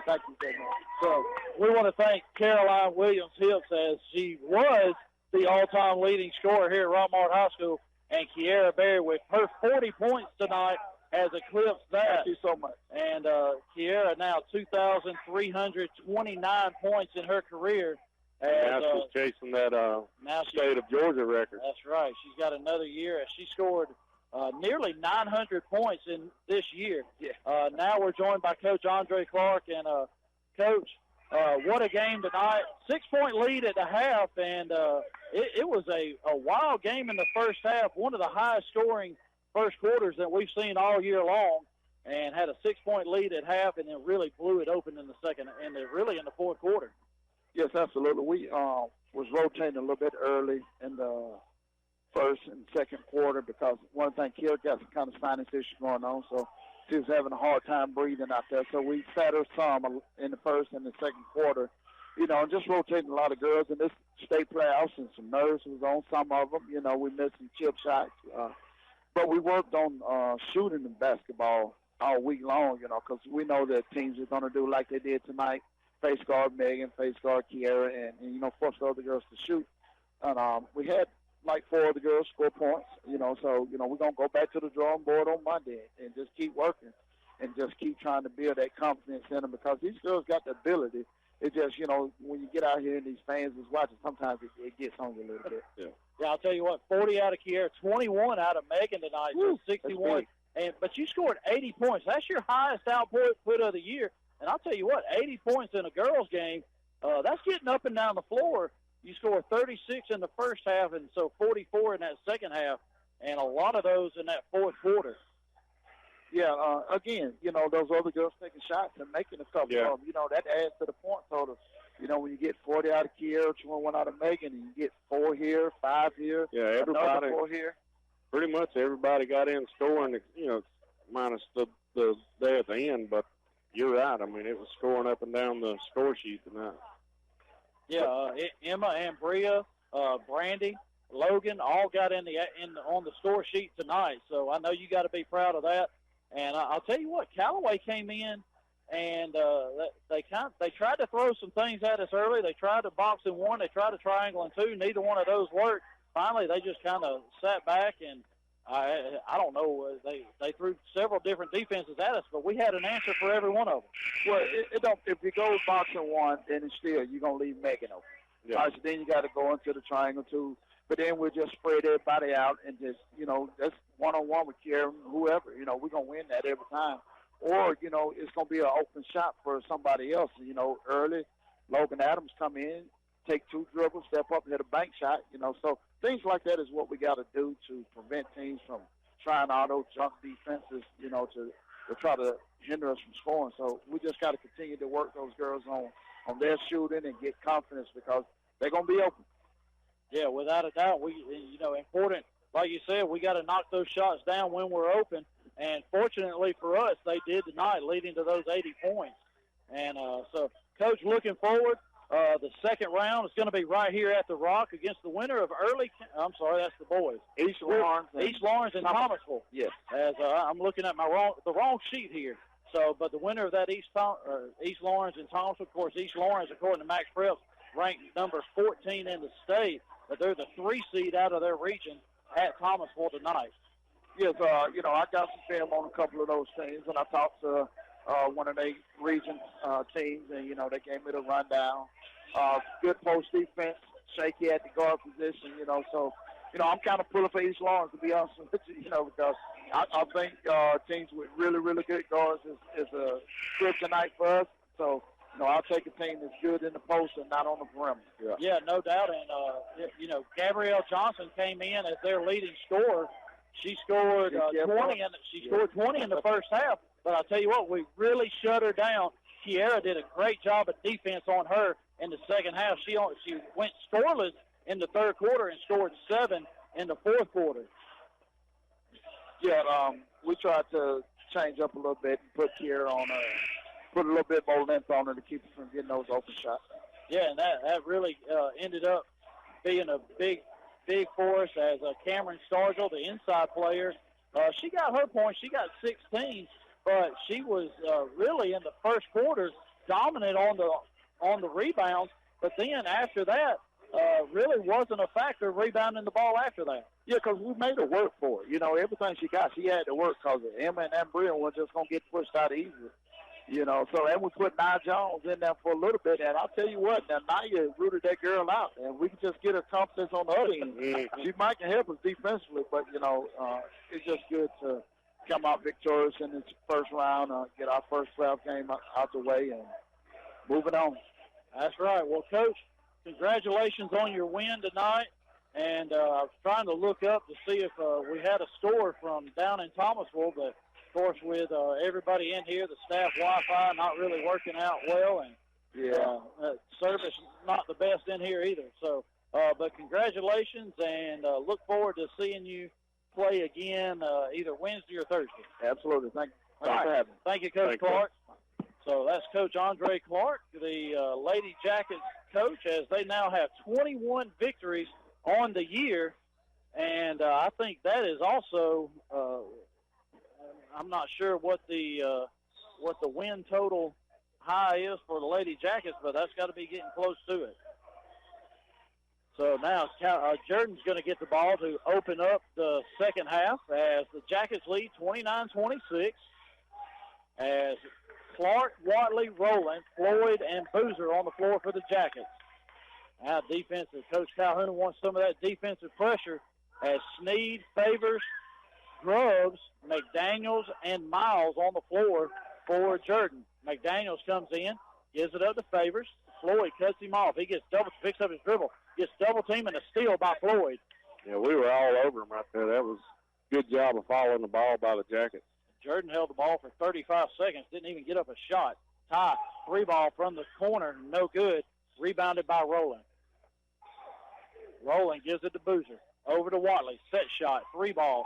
Thank you very much. So we want to thank Caroline Williams-Hips, as she was the all-time leading scorer here at Rockmart High School, and Kiara Berry with her 40 points tonight has eclipsed that. Thank you so much. And Kiara now 2,329 points in her career. Now she's chasing that state of Georgia record. That's right. She's got another year as she scored nearly 900 points in this year. Yeah. Now we're joined by Coach Andre Clark. And, Coach, what a game tonight. 6-point lead at the half, and it was a wild game in the first half, one of the highest scoring first quarters that we've seen all year long, and had a 6-point lead at half, and then really blew it open in the second, and really in the fourth quarter. Yes, absolutely. We was rotating a little bit early in the first and second quarter because one thing, Kill got some kind of sinus issues going on, so she was having a hard time breathing out there. So we sat her some in the first and the second quarter, and just rotating a lot of girls in this state playoffs, and some nerves was on some of them. We missed some chip shots. But we worked on shooting the basketball all week long, because we know that teams are going to do like they did tonight, face guard Megan, face guard Kiara, and force the other girls to shoot. And we had like 4 of the girls score points, so, we're going to go back to the drawing board on Monday and just keep working and just keep trying to build that confidence in them, because these girls got the ability. It just, when you get out here and these fans is watching, sometimes it gets on you a little bit. Yeah, I'll tell you what, 40 out of Kiara, 21 out of Megan tonight, Woo, 61. But you scored 80 points. That's your highest output of the year. And I'll tell you what, 80 points in a girls' game, that's getting up and down the floor. You score 36 in the first half, and so 44 in that second half, and a lot of those in that fourth quarter. Yeah, again, those other girls taking shots and making a couple of them, that adds to the point total. When you get 40 out of Kiara, 21 out of Megan, and you get 4 here, 5 here, everybody, 4 here. Pretty much everybody got in scoring, minus the day at the end, but you're right. I mean, it was scoring up and down the score sheet tonight. Yeah, Emma and Bria, Brandy, Logan all got on the score sheet tonight. So I know you got to be proud of that. And I'll tell you what, Callaway came in and they tried to throw some things at us early. They tried to box in one, they tried to triangle in two. Neither one of those worked. Finally, they just kind of sat back and I don't know. They threw several different defenses at us, but we had an answer for every one of them. Well, it don't. If you go boxing one, then it's still you're gonna leave Megan open. Yeah. All right, so then you got to go into the triangle too. But then we'll just spread everybody out and just that's one-on-one with Karen, whoever. We're gonna win that every time. Or it's gonna be an open shot for somebody else. Early, Logan Adams come in, take 2 dribbles, step up, hit a bank shot. So things like that is what we got to do to prevent teams from trying all those junk defenses, to try to hinder us from scoring. So we just got to continue to work those girls on their shooting and get confidence because they're going to be open. Yeah, without a doubt. Important, like you said, we got to knock those shots down when we're open. And fortunately for us, they did tonight, leading to those 80 points. And so, Coach, looking forward, the second round is going to be right here at the Rock against the winner of that's the boys. East Lawrence and Thomasville. Yes. As I'm looking at the wrong sheet here. So, but the winner of that East Lawrence and Thomasville, of course, East Lawrence, according to Max Preps, ranked number 14 in the state, but they're the 3 seed out of their region at Thomasville tonight. Yes, I got some film on a couple of those teams, and I talked to one of their region teams, and, they gave me the rundown. Good post defense, shaky at the guard position, so, I'm kind of pulling for East Lawrence, to be honest with you, because I think teams with really, really good guards is a kryptonite for us. So, I'll take a team that's good in the post and not on the perimeter. Yeah, no doubt. And, Gabrielle Johnson came in as their leading scorer. She scored 20, and she scored 20 in the first half. But I'll tell you what, we really shut her down. Kiera did a great job of defense on her in the second half. She went scoreless in the third quarter and scored 7 in the fourth quarter. Yeah, we tried to change up a little bit and put Kiera on put a little bit more length on her to keep her from getting those open shots. Yeah, and that really ended up being a big for us as Cameron Stargell, the inside player. She got her points. She got 16, but she was really in the first quarter dominant on the rebounds. But then after that, really wasn't a factor rebounding the ball after that. Yeah, because we made her work for it. Everything she got, she had to work because Emma and Ambria were just going to get pushed out easily. So and we put Nia Jones in there for a little bit, and I'll tell you what, now Nia rooted that girl out, and we can just get her confidence on the other end. She might can help us defensively, but, it's just good to come out victorious in this first round, get our first playoff game out the way, and moving on. That's right. Well, Coach, congratulations on your win tonight. And I was trying to look up to see if we had a score from down in Thomasville, but, of course, with everybody in here, the staff Wi-Fi not really working out well, and service not the best in here either. So, but congratulations, and look forward to seeing you play again either Wednesday or Thursday. Absolutely. Thank you. Right. Thank you, Coach Clark. So that's Coach Andre Clark, the Lady Jackets coach, as they now have 21 victories on the year, and I think that is also I'm not sure what the win total high is for the Lady Jackets, but that's got to be getting close to it. So now Jordan's going to get the ball to open up the second half as the Jackets lead 29-26 as Clark, Watley, Rowland, Floyd, and Boozer on the floor for the Jackets. Now defensive. Coach Calhoun wants some of that defensive pressure as Sneed, Favors, Grubbs, McDaniels, and Miles on the floor for Jordan. McDaniels comes in, gives it up to Favors. Floyd cuts him off. He picks up his dribble, gets double team and a steal by Floyd. Yeah, we were all over him right there. That was a good job of following the ball by the Jackets. Jordan held the ball for 35 seconds, didn't even get up a shot. Ty, 3-ball from the corner, no good. Rebounded by Rowland. Rowland gives it to Boozer. Over to Watley. Set shot. 3-ball.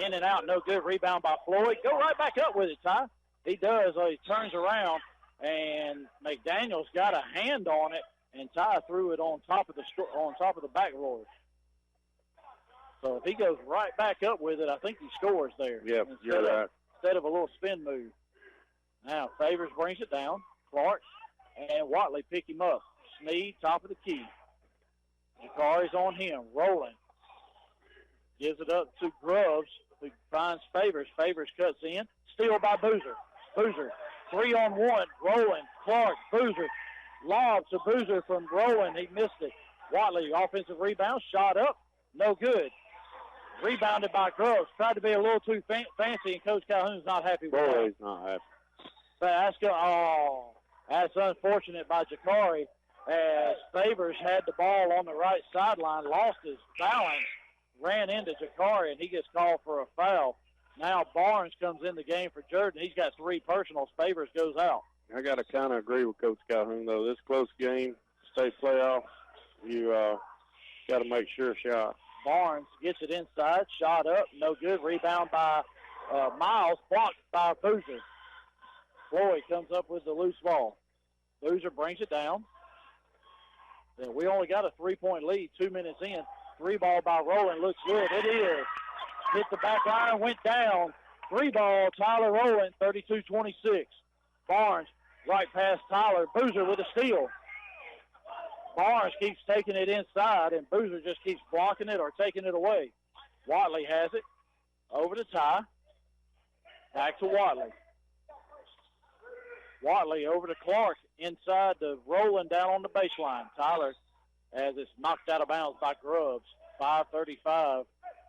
In and out. No good. Rebound by Floyd. Go right back up with it, Ty. He does. He turns around, and McDaniels got a hand on it, and Ty threw it on top of the backboard. So if he goes right back up with it, I think he scores there. Yeah, you're right. Instead of a little spin move. Now Favors brings it down. Clark and Watley pick him up. Sneed, top of the key. Jakari's on him. Rolling. Gives it up to Grubbs, who finds Favors. Favors cuts in. Steal by Boozer. Boozer, 3-on-1. Rolling. Clark, Boozer. Lob to Boozer from Rolling. He missed it. Watley, offensive rebound. Shot up. No good. Rebounded by Grubbs. Tried to be a little too fancy, and Coach Calhoun's not happy with that. He's not happy. That's unfortunate by Jakari, as Favors had the ball on the right sideline, lost his balance, ran into Jakari, and he gets called for a foul. Now Barnes comes in the game for Jordan. He's got 3 personals. Favors goes out. I got to kind of agree with Coach Calhoun, though. This close game, state playoff, you got to make sure shot. Barnes gets it inside, shot up, no good. Rebound by Miles, blocked by Boozer. Floyd comes up with the loose ball. Boozer brings it down. And we only got a 3-point lead, 2 minutes in. 3-ball by Rowland looks good. It is. Hit the back line, went down. 3-ball, Tyler Rowland, 32-26. Barnes right past Tyler. Boozer with a steal. Barnes keeps taking it inside, and Boozer just keeps blocking it or taking it away. Watley has it. Over to Ty. Back to Watley. Watley over to Clark. Inside to Rowland down on the baseline. Tyler, as it's knocked out of bounds by Grubbs. 5:35,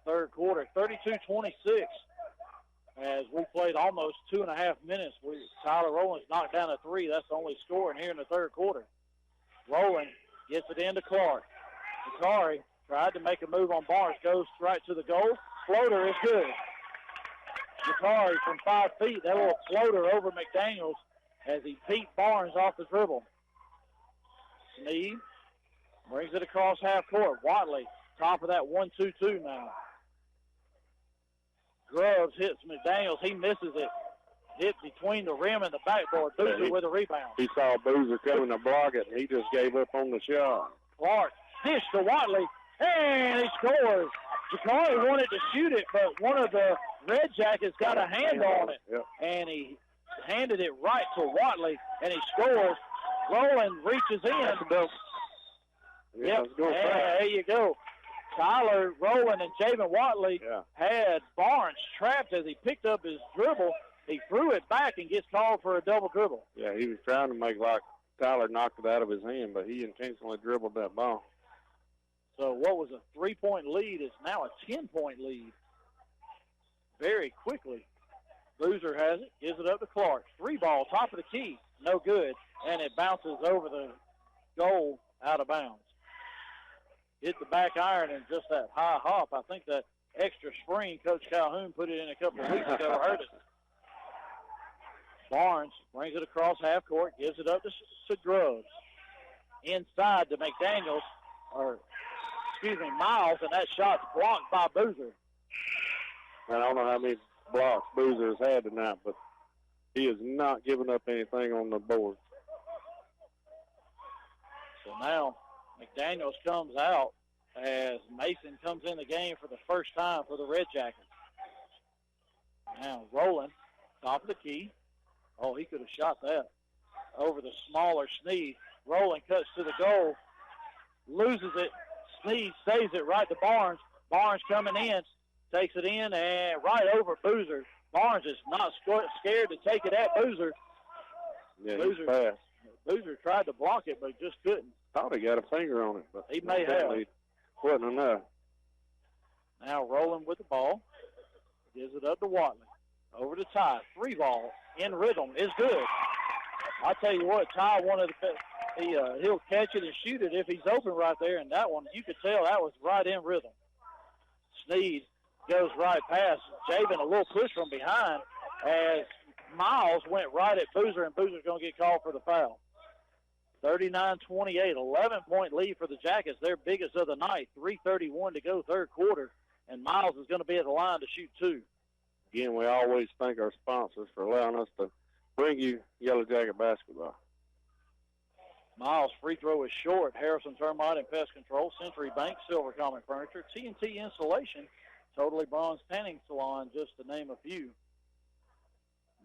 third quarter. 32-26. As we played almost 2.5 minutes, Tyler Rowland's knocked down a three. That's the only scoring here in the third quarter. Rowland gets it into Clark. Zakari tried to make a move on Barnes. Goes right to the goal. Floater is good. Zakari from 5 feet. That little floater over McDaniels as he beat Barnes off the dribble. Sneed brings it across half court. Watley, top of that 1-2-2 now. Grubbs hits McDaniels. He misses it. Hit between the rim and the backboard. Boozer with a rebound. He saw Boozer coming to block it, and he just gave up on the shot. Clark dish to Watley, and he scores. Zakari wanted to shoot it, but one of the Red Jackets got a hand on it, and he handed it right to Watley, and he scores. Rowland reaches in. Yep, there you go. Tyler Rowland and Javen Watley had Barnes trapped as he picked up his dribble. He threw it back and gets called for a double dribble. Yeah, he was trying to make like Tyler knocked it out of his hand, but he intentionally dribbled that ball. So what was a 3-point lead is now a 10-point lead. Very quickly. Boozer has it, gives it up to Clark. 3-ball, top of the key, no good. And it bounces over the goal out of bounds. Hit the back iron and just that high hop. I think that extra spring Coach Calhoun put it in a couple of weeks ago hurt it. Barnes brings it across half court, gives it up to Grubbs. Inside to McDaniels, Miles, and that shot's blocked by Boozer. I don't know how many blocks Boozer has had tonight, but he has not given up anything on the board. So now McDaniels comes out as Mason comes in the game for the first time for the Red Jackets. Now Rowland, top of the key. Oh, he could have shot that over the smaller Sneed. Rowland cuts to the goal, loses it. Sneed saves it right to Barnes. Barnes coming in, takes it in, and right over Boozer. Barnes is not scared to take it at Boozer. Yeah, he's fast. Boozer tried to block it, but just couldn't. Thought he got a finger on it, but he may have. Wasn't enough. Now Rowland with the ball. Gives it up to Watley. Over to Ty. 3-ball in rhythm is good. I'll tell you what, Ty wanted to, he'll catch it and shoot it if he's open right there. And that one, you could tell that was right in rhythm. Sneed goes right past Javen, a little push from behind as Miles went right at Boozer, and Boozer's going to get called for the foul. 39-28, 11-point lead for the Jackets, their biggest of the night. 3:31 to go, third quarter, and Miles is going to be at the line to shoot 2. Again, we always thank our sponsors for allowing us to bring you Yellow Jacket basketball. Miles' free throw is short. Harrison Termite and Pest Control, Century Bank, Silver Common Furniture, T&T Insulation, Totally Bronze Tanning Salon, just to name a few.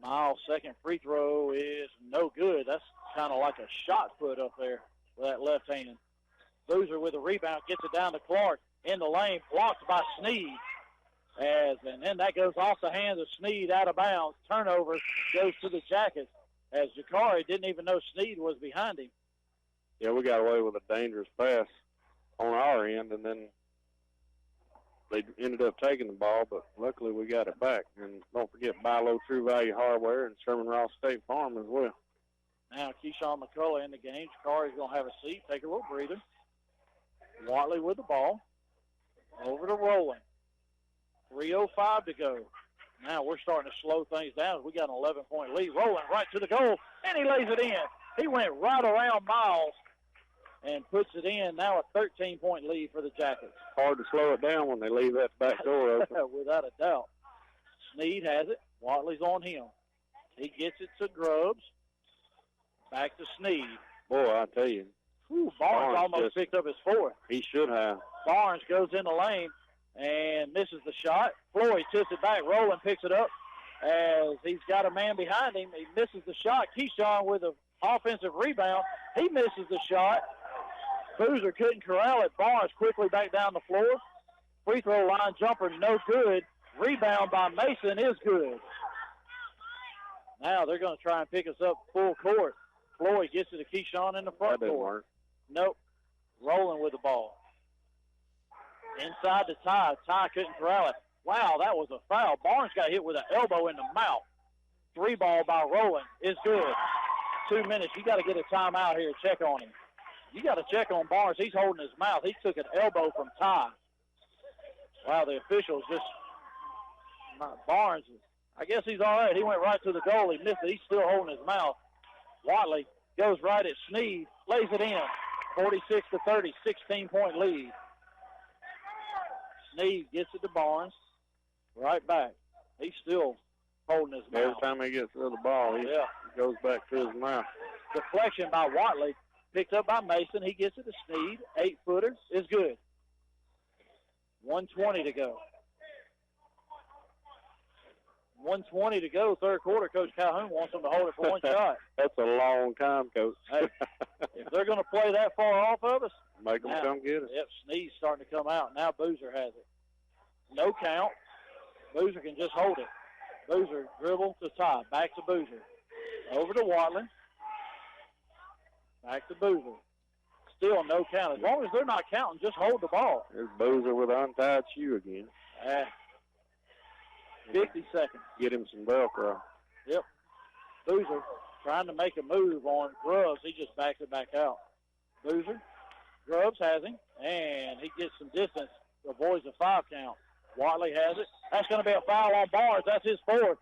Miles' second free throw is no good. That's kind of like a shot put up there with that left hand. Boozer with a rebound, gets it down to Clark in the lane, blocked by Sneed. And then that goes off the hands of Sneed out of bounds. Turnover goes to the Jackets as Zakari didn't even know Sneed was behind him. Yeah, we got away with a dangerous pass on our end, and then they ended up taking the ball, but luckily we got it back. And don't forget Buy Low True Value Hardware and Sherman Ross State Farm as well. Now Keyshawn McCullough in the game. Zakari's going to have a seat, take a little breather. Watley with the ball. Over to Rowland. 3:05 to go. Now we're starting to slow things down. We got an 11-point lead. Rowland right to the goal, and he lays it in. He went right around Miles and puts it in. Now a 13-point lead for the Jackets. Hard to slow it down when they leave that back door open. Without a doubt. Sneed has it. Watley's on him. He gets it to Grubbs. Back to Sneed. Boy, I tell you. Barnes almost picked up his fourth. He should have. Barnes goes in the lane and misses the shot. Floyd tips it back. Rowland picks it up as he's got a man behind him. He misses the shot. Keyshawn with an offensive rebound. He misses the shot. Boozer couldn't corral it. Barnes quickly back down the floor. Free throw line jumper, no good. Rebound by Mason is good. Now they're going to try and pick us up full court. Floyd gets it to Keyshawn in the front That didn't court. work. Nope. Rolling with the ball. Inside to Ty. Ty couldn't corral it. Wow, that was a foul. Barnes got hit with an elbow in the mouth. 3 ball by Rowland is good. 2 minutes. You got to get a timeout here. Check on him. You got to check on Barnes. He's holding his mouth. He took an elbow from Ty. Wow, the officials just Barnes, I guess he's all right. He went right to the goal. He missed it. He's still holding his mouth. Watley goes right at Sneed, lays it in. 46-30, 16-point lead. Sneed gets it to Barnes. Right back. He's still holding his mouth. Every time he gets rid of the ball, he goes back to his mouth. Deflection by Watley. Picked up by Mason. He gets it to Sneed. 8-footer is good. 1:20 to go. 1:20 to go, third quarter. Coach Calhoun wants them to hold it for one shot. That's a long time, Coach. Hey, if they're going to play that far off of us, make them come get it. Yep, Sneed's starting to come out. Now Boozer has it. No count. Boozer can just hold it. Boozer dribble to Ty. Back to Boozer. Over to Watley. Back to Boozer. Still no count. As long as they're not counting, just hold the ball. There's Boozer with an untied shoe again. 50 seconds. Get him some Velcro. Yep. Boozer trying to make a move on Grubbs. He just backs it back out. Boozer. Grubbs has him, and he gets some distance. Avoids a 5 count. Watley has it. That's going to be a foul on Barnes. That's his 4th.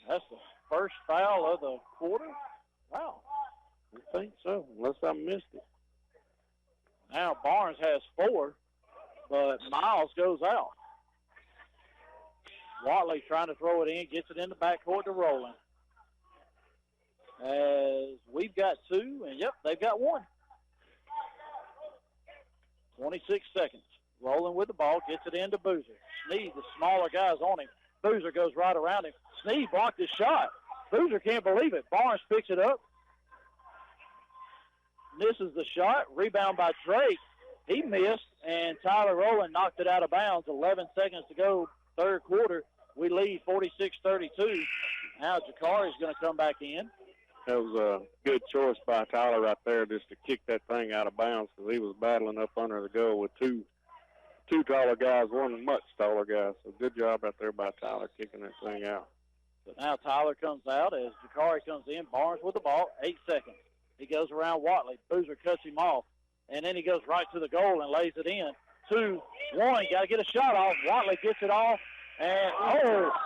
That's the first foul of the quarter. Wow. I think so, unless I missed it. Now Barnes has 4, but Miles goes out. Watley trying to throw it in, gets it in the backcourt to Rowland. As we've got 2, and yep, they've got 1. 26 seconds. Rowland with the ball, gets it into Boozer. Sneed, the smaller guy's on him. Boozer goes right around him. Sneed blocked his shot. Boozer can't believe it. Barnes picks it up. Misses the shot. Rebound by Drake. He missed, and Tyler Rowland knocked it out of bounds. 11 seconds to go, third quarter. We lead 46-32. Now Jakari's going to come back in. That was a good choice by Tyler right there just to kick that thing out of bounds because he was battling up under the goal with two taller guys, one much taller guy. So good job right there by Tyler kicking that thing out. So now Tyler comes out as Jakari comes in. Barnes with the ball, 8 seconds. He goes around Watley. Boozer cuts him off. And then he goes right to the goal and lays it in. 2-1. Got to get a shot off. Watley gets it off. And,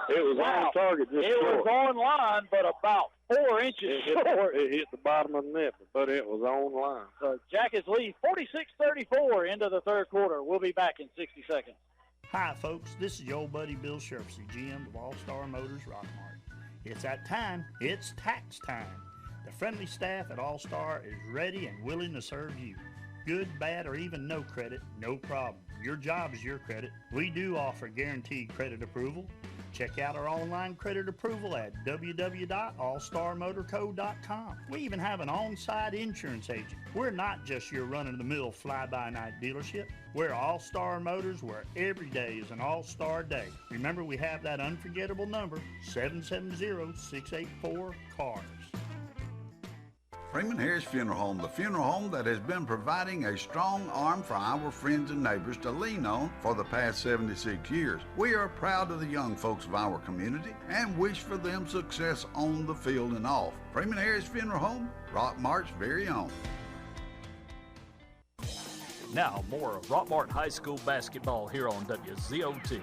it was on target just short. It was on line, but about 4 inches short. It hit the bottom of the net, but it was on line. So Jackets lead 46-34 into the third quarter. We'll be back in 60 seconds. Hi, folks. This is your old buddy Bill Sherfsey, GM of All-Star Motors Rockmart. It's that time. It's tax time. The friendly staff at All-Star is ready and willing to serve you. Good, bad, or even no credit, no problem. Your job is your credit. We do offer guaranteed credit approval. Check out our online credit approval at www.allstarmotorco.com. We even have an on-site insurance agent. We're not just your run-of-the-mill fly-by-night dealership. We're All-Star Motors, where every day is an All-Star day. Remember, we have that unforgettable number, 770-684-CARS. Freeman Harris Funeral Home, the funeral home that has been providing a strong arm for our friends and neighbors to lean on for the past 76 years. We are proud of the young folks of our community and wish for them success on the field and off. Freeman Harris Funeral Home, Rockmart's very own. Now more of Rockmart High School basketball here on WZOT.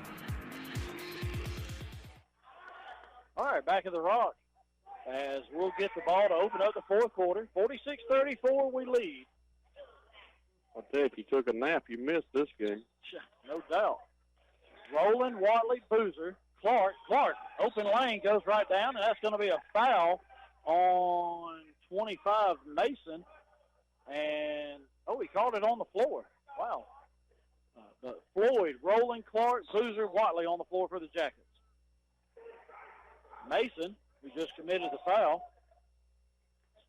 All right, back at the Rock. As we'll get the ball to open up the fourth quarter. 46-34, we lead. I'll tell you, if you took a nap, you missed this game. No doubt. Rowland, Watley, Boozer, Clark, open lane, goes right down, and that's going to be a foul on 25 Mason. And, he called it on the floor. Wow. But Floyd, Rowland, Clark, Boozer, Watley on the floor for the Jackets. Mason, who just committed the foul.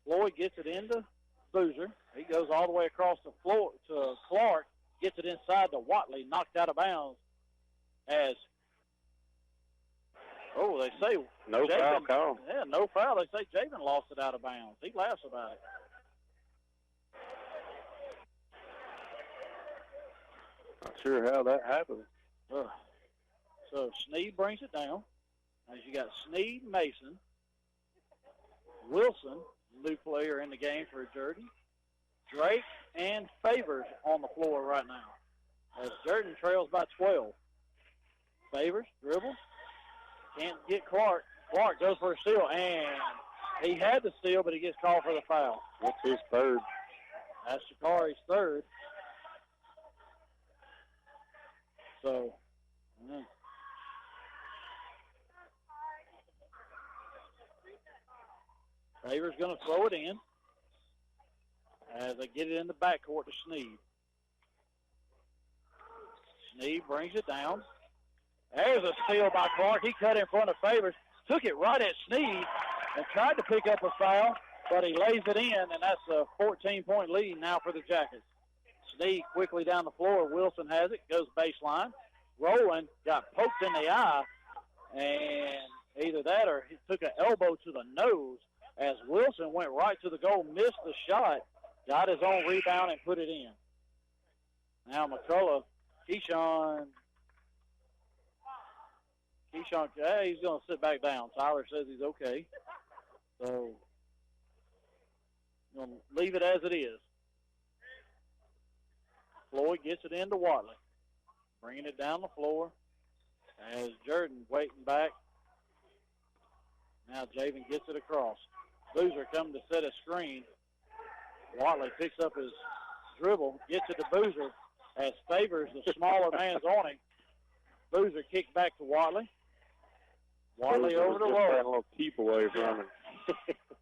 Floyd gets it into Boozer. He goes all the way across the floor to Clark. gets it inside to Watley, knocked out of bounds as, they say no foul call. Yeah, no foul. They say Javen lost it out of bounds. He laughs about it. Not sure how that happened. So Sneed brings it down. As you got Sneed, Mason, Wilson, new player in the game for Jordan, Drake, and Favors on the floor right now. As Jordan trails by 12. Favors, dribbles, can't get Clark. Clark goes for a steal, and he had the steal, but he gets called for the foul. That's his third. That's Shakari's third. So, Favors going to throw it in as they get it in the backcourt to Sneed. Sneed brings it down. There's a steal by Clark. He cut in front of Favors, took it right at Sneed, and tried to pick up a foul, but he lays it in, and that's a 14-point lead now for the Jackets. Sneed quickly down the floor. Wilson has it, goes baseline. Rowland got poked in the eye, and either that or he took an elbow to the nose as Wilson went right to the goal, missed the shot, got his own rebound, and put it in. Now McCullough, Keyshawn, he's going to sit back down. Tyler says he's okay. So, going to leave it as it is. Floyd gets it into Watley. Bringing it down the floor as Jordan waiting back. Now Javen gets it across. Boozer coming to set a screen. Watley picks up his dribble, gets it to Boozer as Favors, the smaller man's on him. Boozer kicked back to Watley. Watley over to Lowe. A little keep away from him.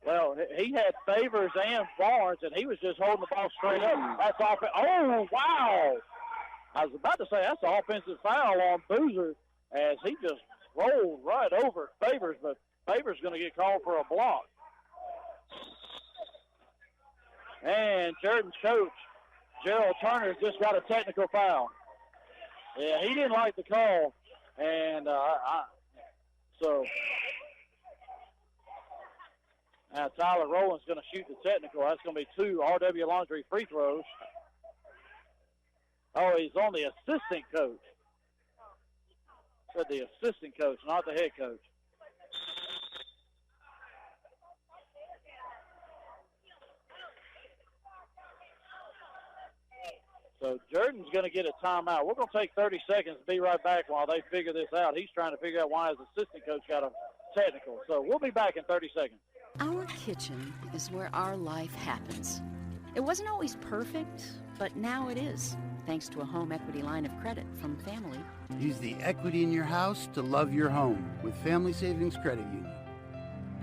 Well, he had Favors and Barnes, and he was just holding the ball straight up. That's offense. Oh, wow. I was about to say that's an offensive foul on Boozer as he just rolled right over Favors, but Favors going to get called for a block. And Jordan's coach, Gerald Turner, just got a technical foul. Yeah, he didn't like the call, and so now Tyler Rowland's going to shoot the technical. That's going to be 2 RW Laundry free throws. Oh, he's on the assistant coach. Said the assistant coach, not the head coach. So Jordan's going to get a timeout. We're going to take 30 seconds to be right back while they figure this out. He's trying to figure out why his assistant coach got a technical. So we'll be back in 30 seconds. Our kitchen is where our life happens. It wasn't always perfect, but now it is, thanks to a home equity line of credit from Family. Use the equity in your house to love your home with Family Savings Credit Union.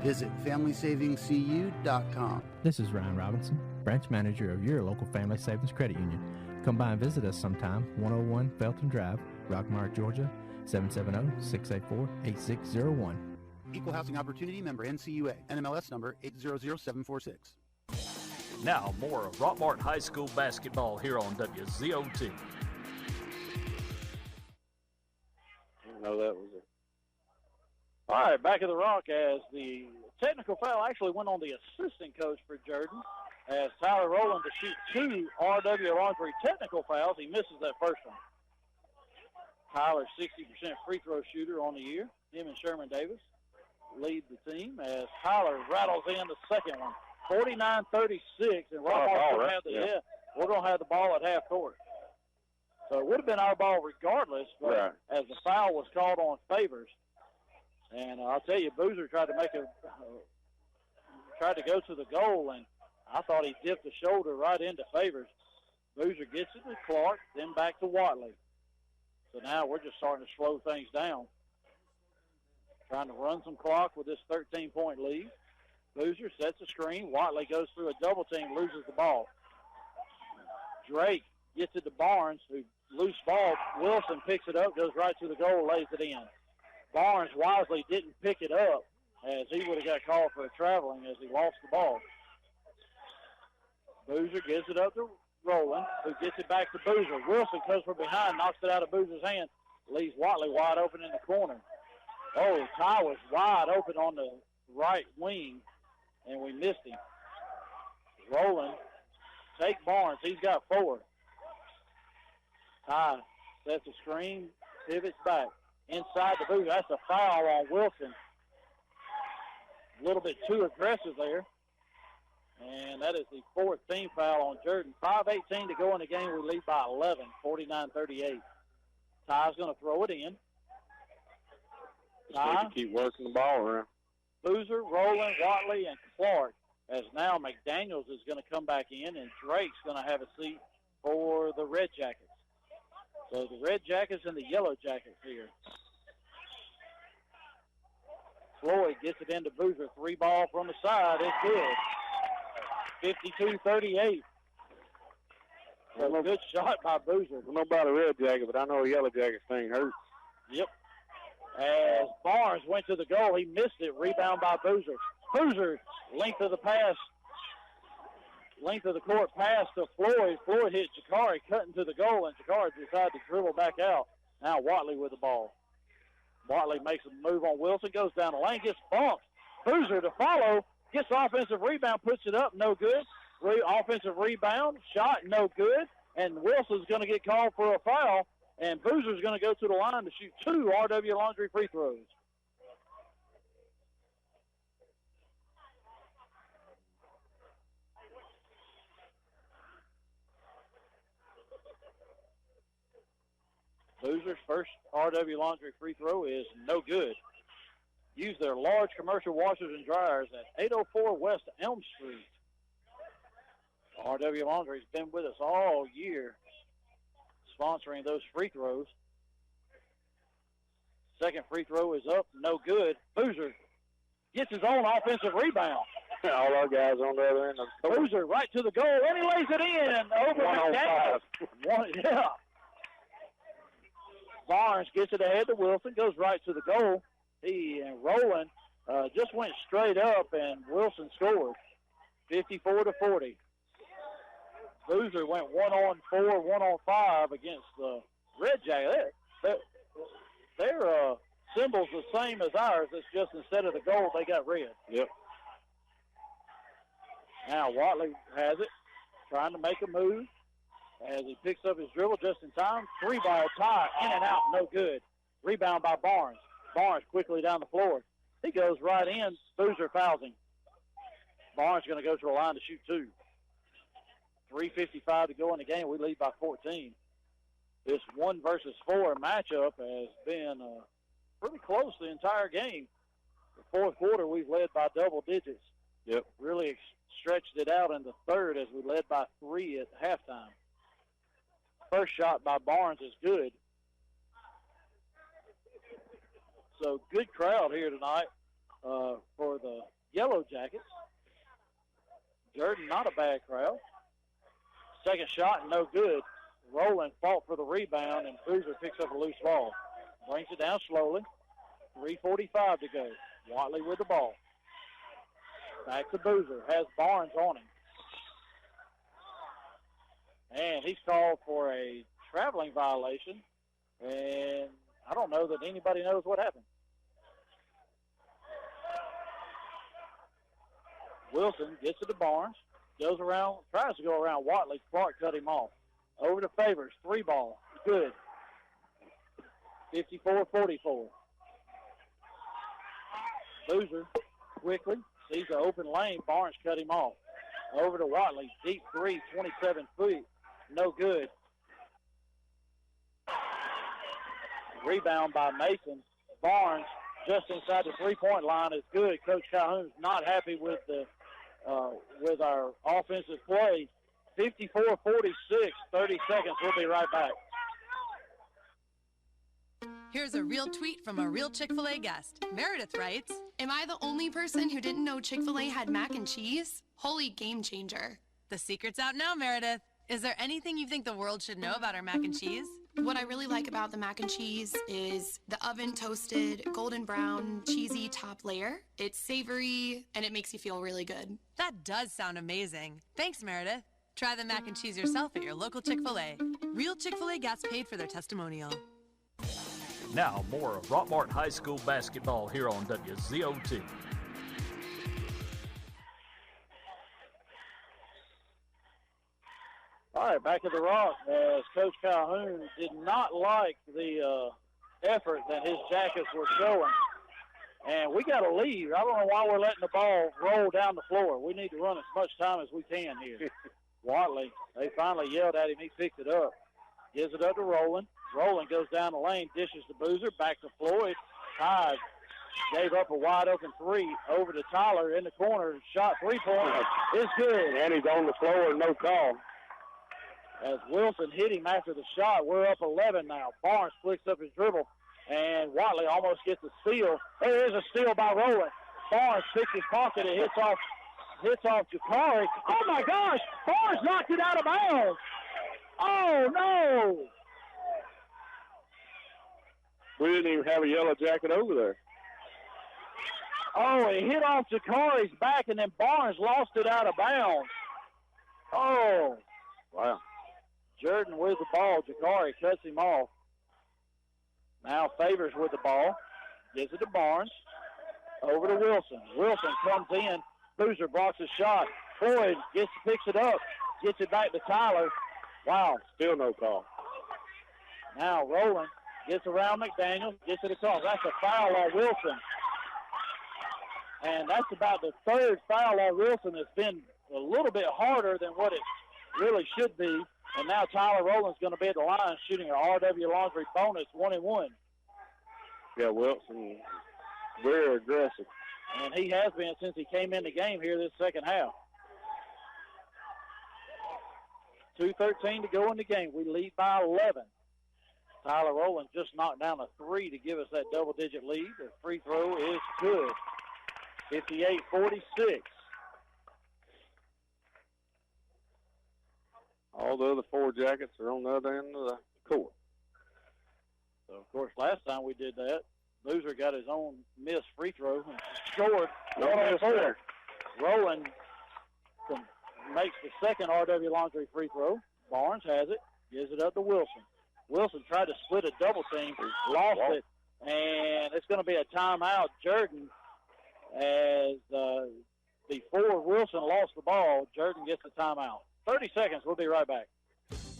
Visit FamilySavingsCU.com. This is Ryan Robinson, branch manager of your local Family Savings Credit Union. Come by and visit us sometime, 101 Felton Drive, Rockmart, Georgia, 770-684-8601. Equal Housing Opportunity member NCUA, NMLS number 800746. Now more of Rockmart High School basketball here on WZOT. Didn't know that was it. All right, back at the Rock as the technical foul actually went on the assistant coach for Jordan as Tyler Rowland to shoot 2 RW Laundry technical fouls. He misses that first one. Tyler, 60% free throw shooter on the year. Him and Sherman Davis lead the team as Tyler rattles in the second one. 49-36, and we're going to have the ball at half court. So it would have been our ball regardless, but as the foul was called on Favors. And I'll tell you, Boozer tried to go to the goal, and I thought he dipped the shoulder right into Favors. Boozer gets it to Clark, then back to Watley. So now we're just starting to slow things down. Trying to run some clock with this 13-point lead. Boozer sets a screen. Watley goes through a double team, loses the ball. Drake gets it to Barnes, who loose ball. Wilson picks it up, goes right to the goal, lays it in. Barnes wisely didn't pick it up as he would have got called for a traveling as he lost the ball. Boozer gives it up to Rowland, who gets it back to Boozer. Wilson comes from behind, knocks it out of Boozer's hand, leaves Watley wide open in the corner. Oh, Ty was wide open on the right wing, and we missed him. Rowland, take Barnes. He's got 4. Ty sets a screen, pivots back. Inside the Boozer. That's a foul on Wilson. A little bit too aggressive there. And that is the 4th team foul on Jordan. 5:18 to go in the game. We lead by 11, 49-38. Ty's going to throw it in. Ty. Keep working the ball around. Boozer, Rowland, Watley, and Clark. As now McDaniels is going to come back in, and Drake's going to have a seat for the Red Jackets. So the Red Jackets and the Yellow Jackets here. Floyd gets it into Boozer. 3 ball from the side. It's good. 52-38. So good shot by Boozer. I don't know about a Red Jacket, but I know a Yellow Jacket's thing hurts. Yep. As Barnes went to the goal, he missed it. Rebound by Boozer. Boozer, length of the pass, length of the court pass to Floyd. Floyd hit Jakari, cutting to the goal, and Jakari decided to dribble back out. Now Watley with the ball. Watley makes a move on Wilson, goes down the lane, gets bumped. Boozer to follow, gets offensive rebound, puts it up, no good. Offensive rebound, shot, no good. And Wilson's going to get called for a foul, and Boozer's going to go to the line to shoot 2 RW Laundry free throws. Boozer's first RW Laundry free throw is no good. Use their large commercial washers and dryers at 804 West Elm Street. RW Laundry's been with us all year, sponsoring those free throws. Second free throw is up, no good. Boozer gets his own offensive rebound. All our guys on the other end. Boozer right to the goal, and he lays it in. Over 105. Yeah. Barnes gets it ahead to Wilson, goes right to the goal. He and Rowland just went straight up, and Wilson scored 54-40. Boozer went 1-on-4, 1-on-5 against the Red Jacket. Their symbol's the same as ours. It's just instead of the gold, they got red. Yep. Now Watley has it, trying to make a move. As he picks up his dribble just in time. 3-ball tie, in and out, no good. Rebound by Barnes. Barnes quickly down the floor. He goes right in. Boozer fouls him. Barnes going to go to the line to shoot 2. 3:55 to go in the game. We lead by 14. This 1 versus 4 matchup has been pretty close the entire game. The 4th quarter, we've led by double digits. Yep. Really stretched it out in the 3rd as we led by 3 at halftime. First shot by Barnes is good. So good crowd here tonight for the Yellow Jackets. Jordan, not a bad crowd. Second shot, no good. Rowland fought for the rebound, and Boozer picks up a loose ball. Brings it down slowly. 3:45 to go. Watley with the ball. Back to Boozer. Has Barnes on him. And he's called for a traveling violation. And I don't know that anybody knows what happened. Wilson gets it to Barnes. Goes around, tries to go around Watley. Clark cut him off. Over to Favors. 3-ball. Good. 54-44. Boozer quickly sees an open lane. Barnes cut him off. Over to Watley. Deep 3, 27 feet. No good. Rebound by Mason. Barnes just inside the 3-point line is good. Coach Calhoun's not happy with our offensive play. 54-46, 30 seconds. We'll be right back. Here's a real tweet from a real Chick-fil-A guest. Meredith writes, "Am I the only person who didn't know Chick-fil-A had mac and cheese? Holy game changer." The secret's out now, Meredith. Is there anything you think the world should know about our mac and cheese? What I really like about the mac and cheese is the oven toasted, golden brown, cheesy top layer. It's savory, and it makes you feel really good. That does sound amazing. Thanks, Meredith. Try the mac and cheese yourself at your local Chick-fil-A. Real Chick-fil-A guests paid for their testimonial. Now, more of Rockmart High School basketball here on WZOT. All right, back at the Rock, as Coach Calhoun did not like the effort that his Jackets were showing. And we got to leave. I don't know why we're letting the ball roll down the floor. We need to run as much time as we can here. Watley, they finally yelled at him. He picked it up. Gives it up to Rowland. Rowland goes down the lane, dishes to Boozer, back to Floyd. Todd gave up a wide-open three over to Tyler in the corner. Shot three-point. It's good. And he's on the floor, no call. As Wilson hit him after the shot, we're up 11 now. Barnes flicks up his dribble, and Watley almost gets a steal. There is a steal by Rowland. Barnes picks his pocket and hits off Jakari. Oh, my gosh! Barnes knocked it out of bounds. Oh, no! We didn't even have a yellow jacket over there. Oh, it hit off Jakari's back, and then Barnes lost it out of bounds. Oh. Wow. Jordan with the ball. Jakari cuts him off. Now Favors with the ball. Gives it to Barnes. Over to Wilson. Wilson comes in. Boozer blocks a shot. Floyd picks it up. Gets it back to Tyler. Wow. Still no call. Now Rowland gets around McDaniels. Gets it across. That's a foul on Wilson. And that's about the third foul on Wilson. That's been a little bit harder than what it really should be. And now Tyler Rowland's going to be at the line shooting an RW Laundry bonus 1-1. Yeah, Wilson, very aggressive. And he has been since he came in the game here this second half. 2:13 to go in the game. We lead by 11. Tyler Rowland just knocked down a three to give us that double-digit lead. The free throw is good. 58-46. All the other four Jackets are on the other end of the court. So, of course, last time we did that, Boozer got his own missed free throw and scored 1-4. Rowland makes the second RW Laundry free throw. Barnes has it, gives it up to Wilson. Wilson tried to split a double team, lost it, and it's going to be a timeout. Jordan, as before Wilson lost the ball, Jordan gets the timeout. 30 seconds. We'll be right back.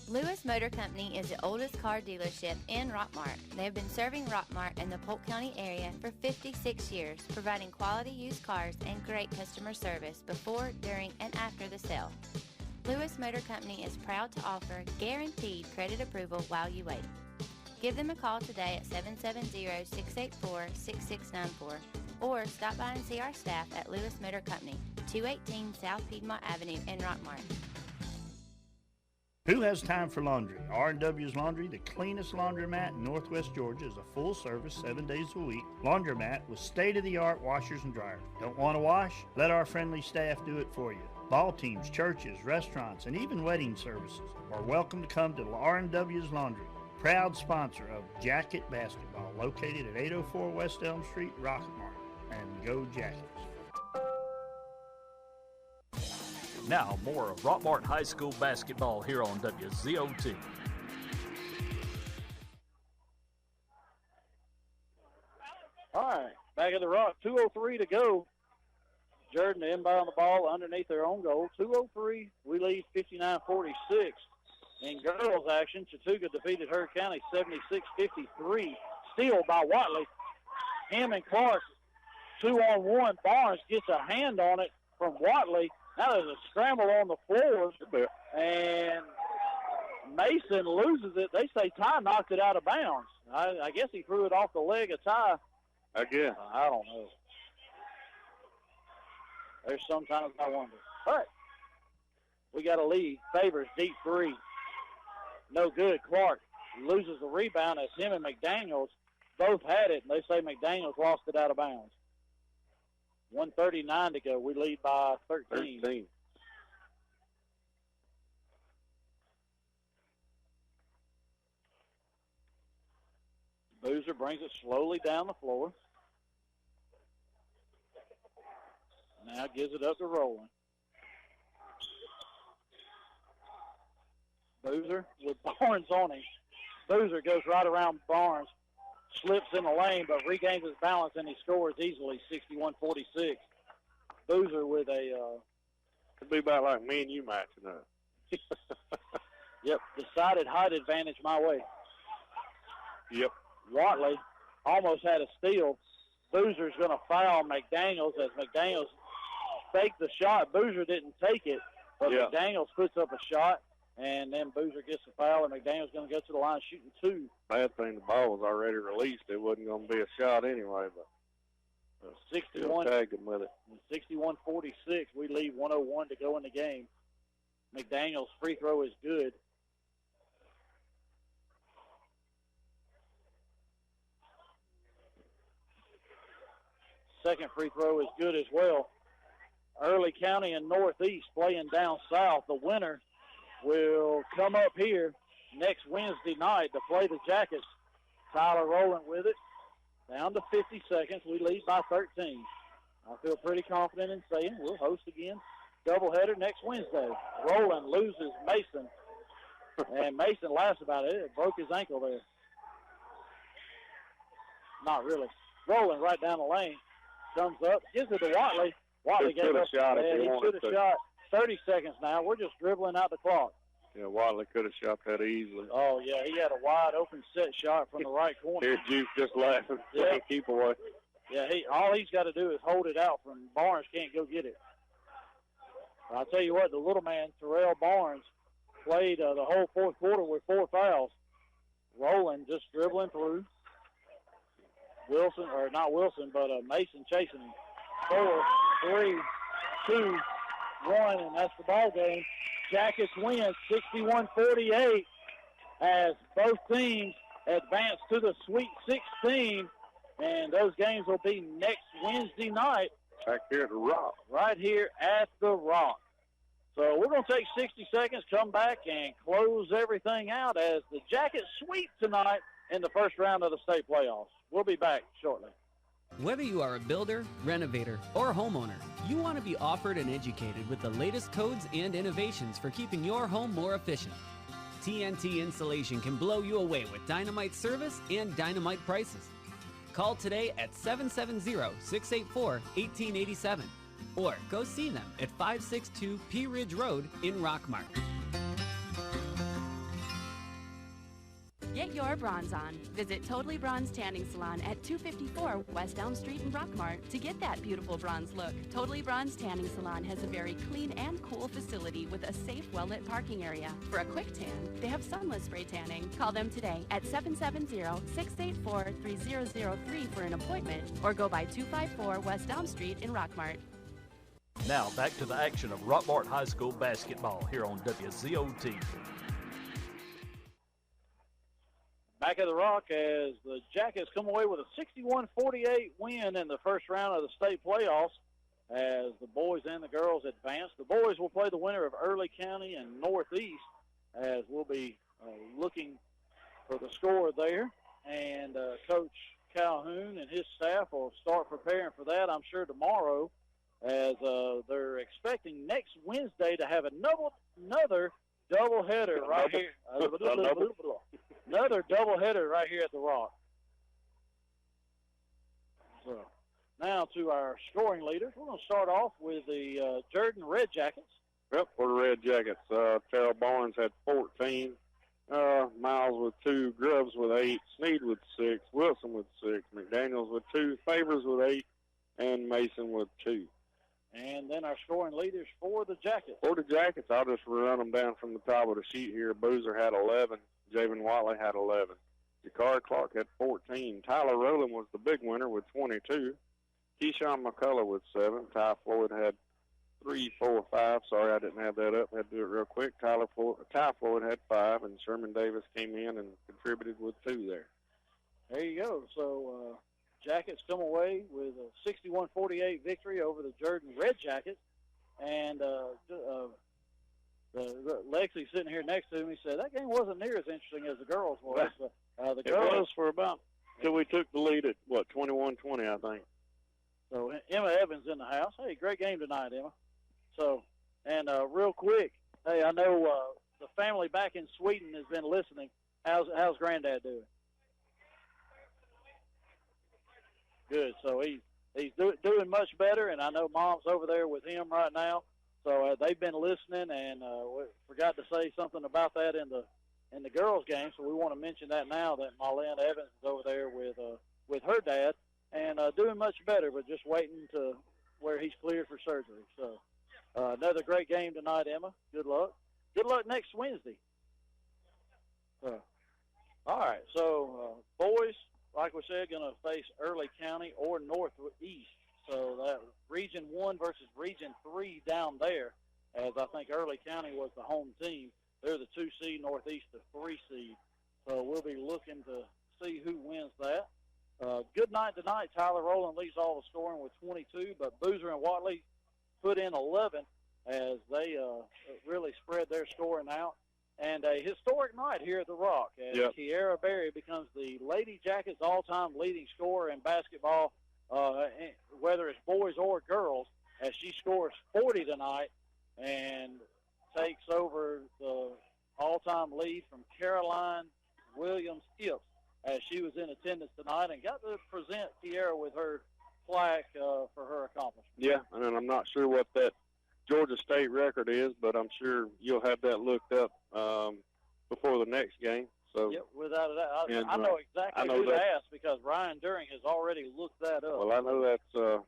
Lewis Motor Company is the oldest car dealership in Rockmart. They have been serving Rockmart and the Polk County area for 56 years, providing quality used cars and great customer service before, during, and after the sale. Lewis Motor Company is proud to offer guaranteed credit approval while you wait. Give them a call today at 770-684-6694 or stop by and see our staff at Lewis Motor Company, 218 South Piedmont Avenue in Rockmart. Who has time for laundry? R&W's Laundry, the cleanest laundromat in Northwest Georgia, is a full-service, 7 days a week laundromat with state-of-the-art washers and dryers. Don't want to wash? Let our friendly staff do it for you. Ball teams, churches, restaurants, and even wedding services are welcome to come to R&W's Laundry. Proud sponsor of Jacket Basketball, located at 804 West Elm Street, Rockmart. And go Jackets. Now, more of Rockmart High School basketball here on WZOT. All right, back at the Rock, 2:03 to go. Jordan to inbound the ball underneath their own goal. 2:03, we lead 59-46. In girls action, Chattooga defeated Heard County 76-53. Steal by Watley. Him and Clark, 2-on-1. Barnes gets a hand on it from Watley. Now there's a scramble on the floor, and Mason loses it. They say Ty knocked it out of bounds. I guess he threw it off the leg of Ty. Again. I don't know. There's sometimes I wonder. But we got a lead. Favors deep three. No good. Clark loses the rebound as him and McDaniels both had it, and they say McDaniels lost it out of bounds. 1:39 to go. We lead by 13. Boozer brings it slowly down the floor. Now gives it up to Rowland. Boozer with Barnes on him. Boozer goes right around Barnes, slips in the lane, but regains his balance, and he scores easily, 61-46. Boozer with a... Could be about like me and you matching up. Yep, decided height advantage my way. Yep. Watley almost had a steal. Boozer's going to foul McDaniels as McDaniels faked the shot. Boozer didn't take it, but McDaniels puts up a shot, and then Boozer gets the foul, and McDaniels going to go to the line shooting 2. Bad thing, the ball was already released. It wasn't going to be a shot anyway, but 61 tagged him with it. 61-46. We leave 1:01 to go in the game. McDaniels' free throw is good. Second free throw is good as well. Early County and Northeast playing down south. The winner will come up here next Wednesday night to play the Jackets. Tyler Rowland with it. Down to 50 seconds. We lead by 13. I feel pretty confident in saying we'll host again. Doubleheader next Wednesday. Rowland loses Mason. And Mason laughs about it. It broke his ankle there. Not really. Rowland right down the lane. Comes up, gives it to Watley. Watley gave up. He should have shot. 30 seconds now. We're just dribbling out the clock. Yeah, Watley could have shot that easily. Oh, yeah, he had a wide open set shot from the right corner. Here's Juke just laughing. Yeah. Keep away. Yeah, all he's got to do is hold it out from Barnes. Can't go get it. I'll tell you what, the little man, Terrell Barnes, played the whole fourth quarter with 4 fouls. Rowland just dribbling through. Wilson, or not Wilson, but Mason chasing him. 4, 3, 2, 1, and that's the ball game. Jackets win 61-48 as both teams advance to the Sweet 16, and those games will be next Wednesday night. Back here at the Rock. Right here at the Rock. So we're going to take 60 seconds, come back, and close everything out as the Jackets sweep tonight in the first round of the state playoffs. We'll be back shortly. Whether you are a builder, renovator, or homeowner, you want to be offered and educated with the latest codes and innovations for keeping your home more efficient. TNT Insulation can blow you away with dynamite service and dynamite prices. Call today at 770-684-1887 or go see them at 562 Pea Ridge Road in Rockmart. Get your bronze on. Visit Totally Bronze Tanning Salon at 254 West Elm Street in Rockmart to get that beautiful bronze look. Totally Bronze Tanning Salon has a very clean and cool facility with a safe, well-lit parking area. For a quick tan, they have sunless spray tanning. Call them today at 770-684-3003 for an appointment or go by 254 West Elm Street in Rockmart. Now back to the action of Rockmart High School basketball here on WZOT. Back at the Rock as the Jackets come away with a 61-48 win in the first round of the state playoffs as the boys and the girls advance. The boys will play the winner of Early County and Northeast as we'll be looking for the score there. And Coach Calhoun and his staff will start preparing for that, I'm sure, tomorrow as they're expecting next Wednesday to have another doubleheader right here. Another doubleheader right here at the Rock. So now to our scoring leaders. We're going to start off with the Jordan Red Jackets. Yep, for the Red Jackets. Terrell Barnes had 14. Miles with 2. Grubbs with 8. Sneed with 6. Wilson with 6. McDaniels with 2. Favors with 8. And Mason with 2. And then our scoring leaders for the Jackets. For the Jackets, I'll just run them down from the top of the sheet here. Boozer had 11. Javen Watley had 11. Jakar Clark had 14. Tyler Rowland was the big winner with 22. Keyshawn McCullough with 7. Ty Floyd had 3, 4, 5. Sorry, I didn't have that up. Had to do it real quick. Ty Floyd had 5, and Sherman Davis came in and contributed with 2 there. There you go. So Jackets come away with a 61-48 victory over the Jordan Red Jackets. And Lexi sitting here next to me said that game wasn't near as interesting as the girls was. The girls was for about till we took the lead at 21-20, I think. So Emma Evans in the house. Hey, great game tonight, Emma. So and real quick, hey, I know the family back in Sweden has been listening. How's Granddad doing? Good. So he's doing much better, and I know Mom's over there with him right now. So they've been listening, and we forgot to say something about that in the girls' game. So we want to mention that now that Marlene Evans is over there with her dad and doing much better, but just waiting to where he's cleared for surgery. So another great game tonight, Emma. Good luck. Good luck next Wednesday. All right. So boys, like we said, going to face Early County or Northeast. So that Region 1 versus Region 3 down there, as I think Early County was the home team. They're the 2 seed, Northeast the 3 seed. So we'll be looking to see who wins that. Good night tonight. Tyler Rowland leads all the scoring with 22, but Boozer and Watley put in 11 as they really spread their scoring out. And a historic night here at the Rock as Kiara Berry becomes the Lady Jackets all-time leading scorer in basketball, whether it's boys or girls, as she scores 40 tonight and takes over the all-time lead from Caroline Williams-Hips as she was in attendance tonight and got to present Kiara with her plaque for her accomplishment. Yeah, and I'm not sure what that Georgia State record is, but I'm sure you'll have that looked up before the next game. So yep, without a doubt. I know exactly who to ask because Ryan During has already looked that up. Well, I know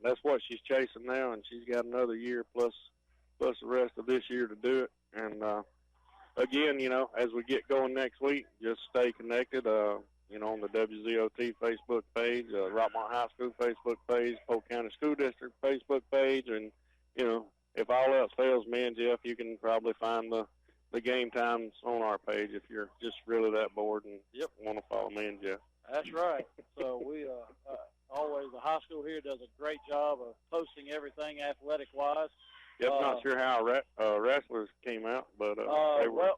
that's what she's chasing now, and she's got another year plus the rest of this year to do it. And again, as we get going next week, just stay connected. On the WZOT Facebook page, Rockmart High School Facebook page, Polk County School District Facebook page, and if all else fails, me and Jeff, you can probably find the game times on our page if you're just really that bored and want to follow me and Jeff. That's right. So we always, the high school here does a great job of posting everything athletic-wise. Yep, not sure how our wrestlers came out, but they were.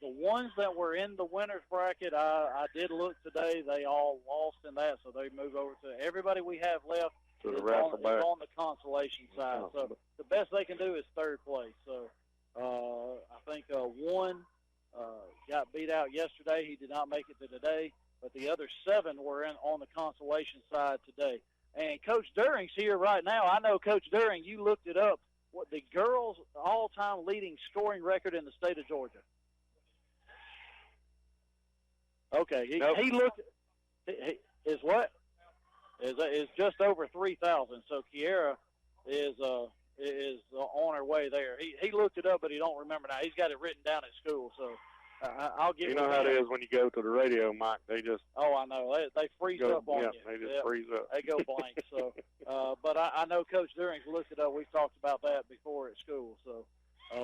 The ones that were in the winners bracket, I did look today. They all lost in that, so they moved over to everybody we have left. To the is on the consolation side. So the best they can do is third place. So I think one got beat out yesterday. He did not make it to today, but the other 7 were on the consolation side today. And Coach During's here right now. I know, Coach During, you looked it up. What the girls' all-time leading scoring record in the state of Georgia? Okay, he looked. Is what? Is just over 3,000. So Kiara is on her way there. He looked it up, but he don't remember now. He's got it written down at school. So I'll give. You know how it is when you go to the radio, Mike. They just. Oh, I know. They freeze up on you. They just freeze up. They go blank. So, but I know Coach During's looked it up. We've talked about that before at school. So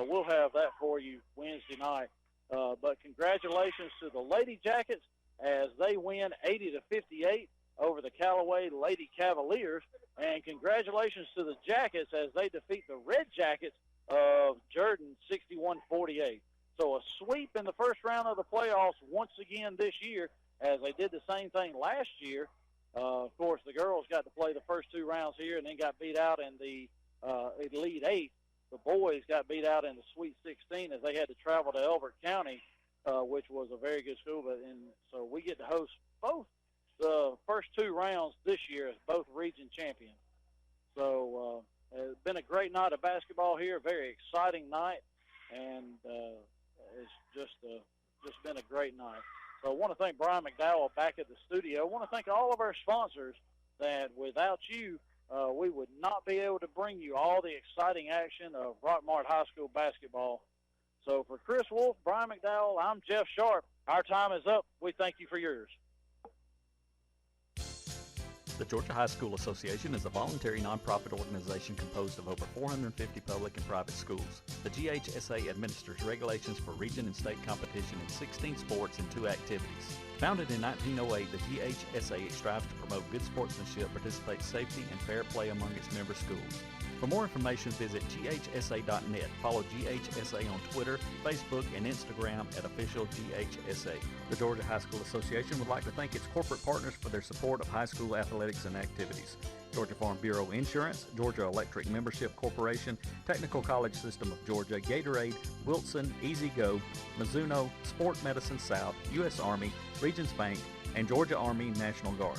we'll have that for you Wednesday night. But congratulations to the Lady Jackets as they win 80-58 over the Callaway Lady Cavaliers, and congratulations to the Jackets as they defeat the Red Jackets of Jordan 61-48. So a sweep in the first round of the playoffs once again this year, as they did the same thing last year. Of course, the girls got to play the first 2 rounds here and then got beat out in the Elite 8. The boys got beat out in the Sweet 16 as they had to travel to Elbert County, which was a very good school. So we get to host both the first 2 rounds this year as both region champions. So it's been a great night of basketball here, very exciting night, and it's just been a great night. So I want to thank Brian McDowell back at the studio. I want to thank all of our sponsors that without you, we would not be able to bring you all the exciting action of Rockmart High School basketball. So for Chris Wolf, Brian McDowell, I'm Jeff Sharp. Our time is up. We thank you for yours. The Georgia High School Association is a voluntary nonprofit organization composed of over 450 public and private schools. The GHSA administers regulations for region and state competition in 16 sports and 2 activities. Founded in 1908, the GHSA strives to promote good sportsmanship, participate safety, and fair play among its member schools. For more information, visit ghsa.net. Follow GHSA on Twitter, Facebook, and Instagram at official GHSA. The Georgia High School Association would like to thank its corporate partners for their support of high school athletics and activities. Georgia Farm Bureau Insurance, Georgia Electric Membership Corporation, Technical College System of Georgia, Gatorade, Wilson, Easy Go, Mizuno, Sport Medicine South, U.S. Army, Regions Bank, and Georgia Army National Guard.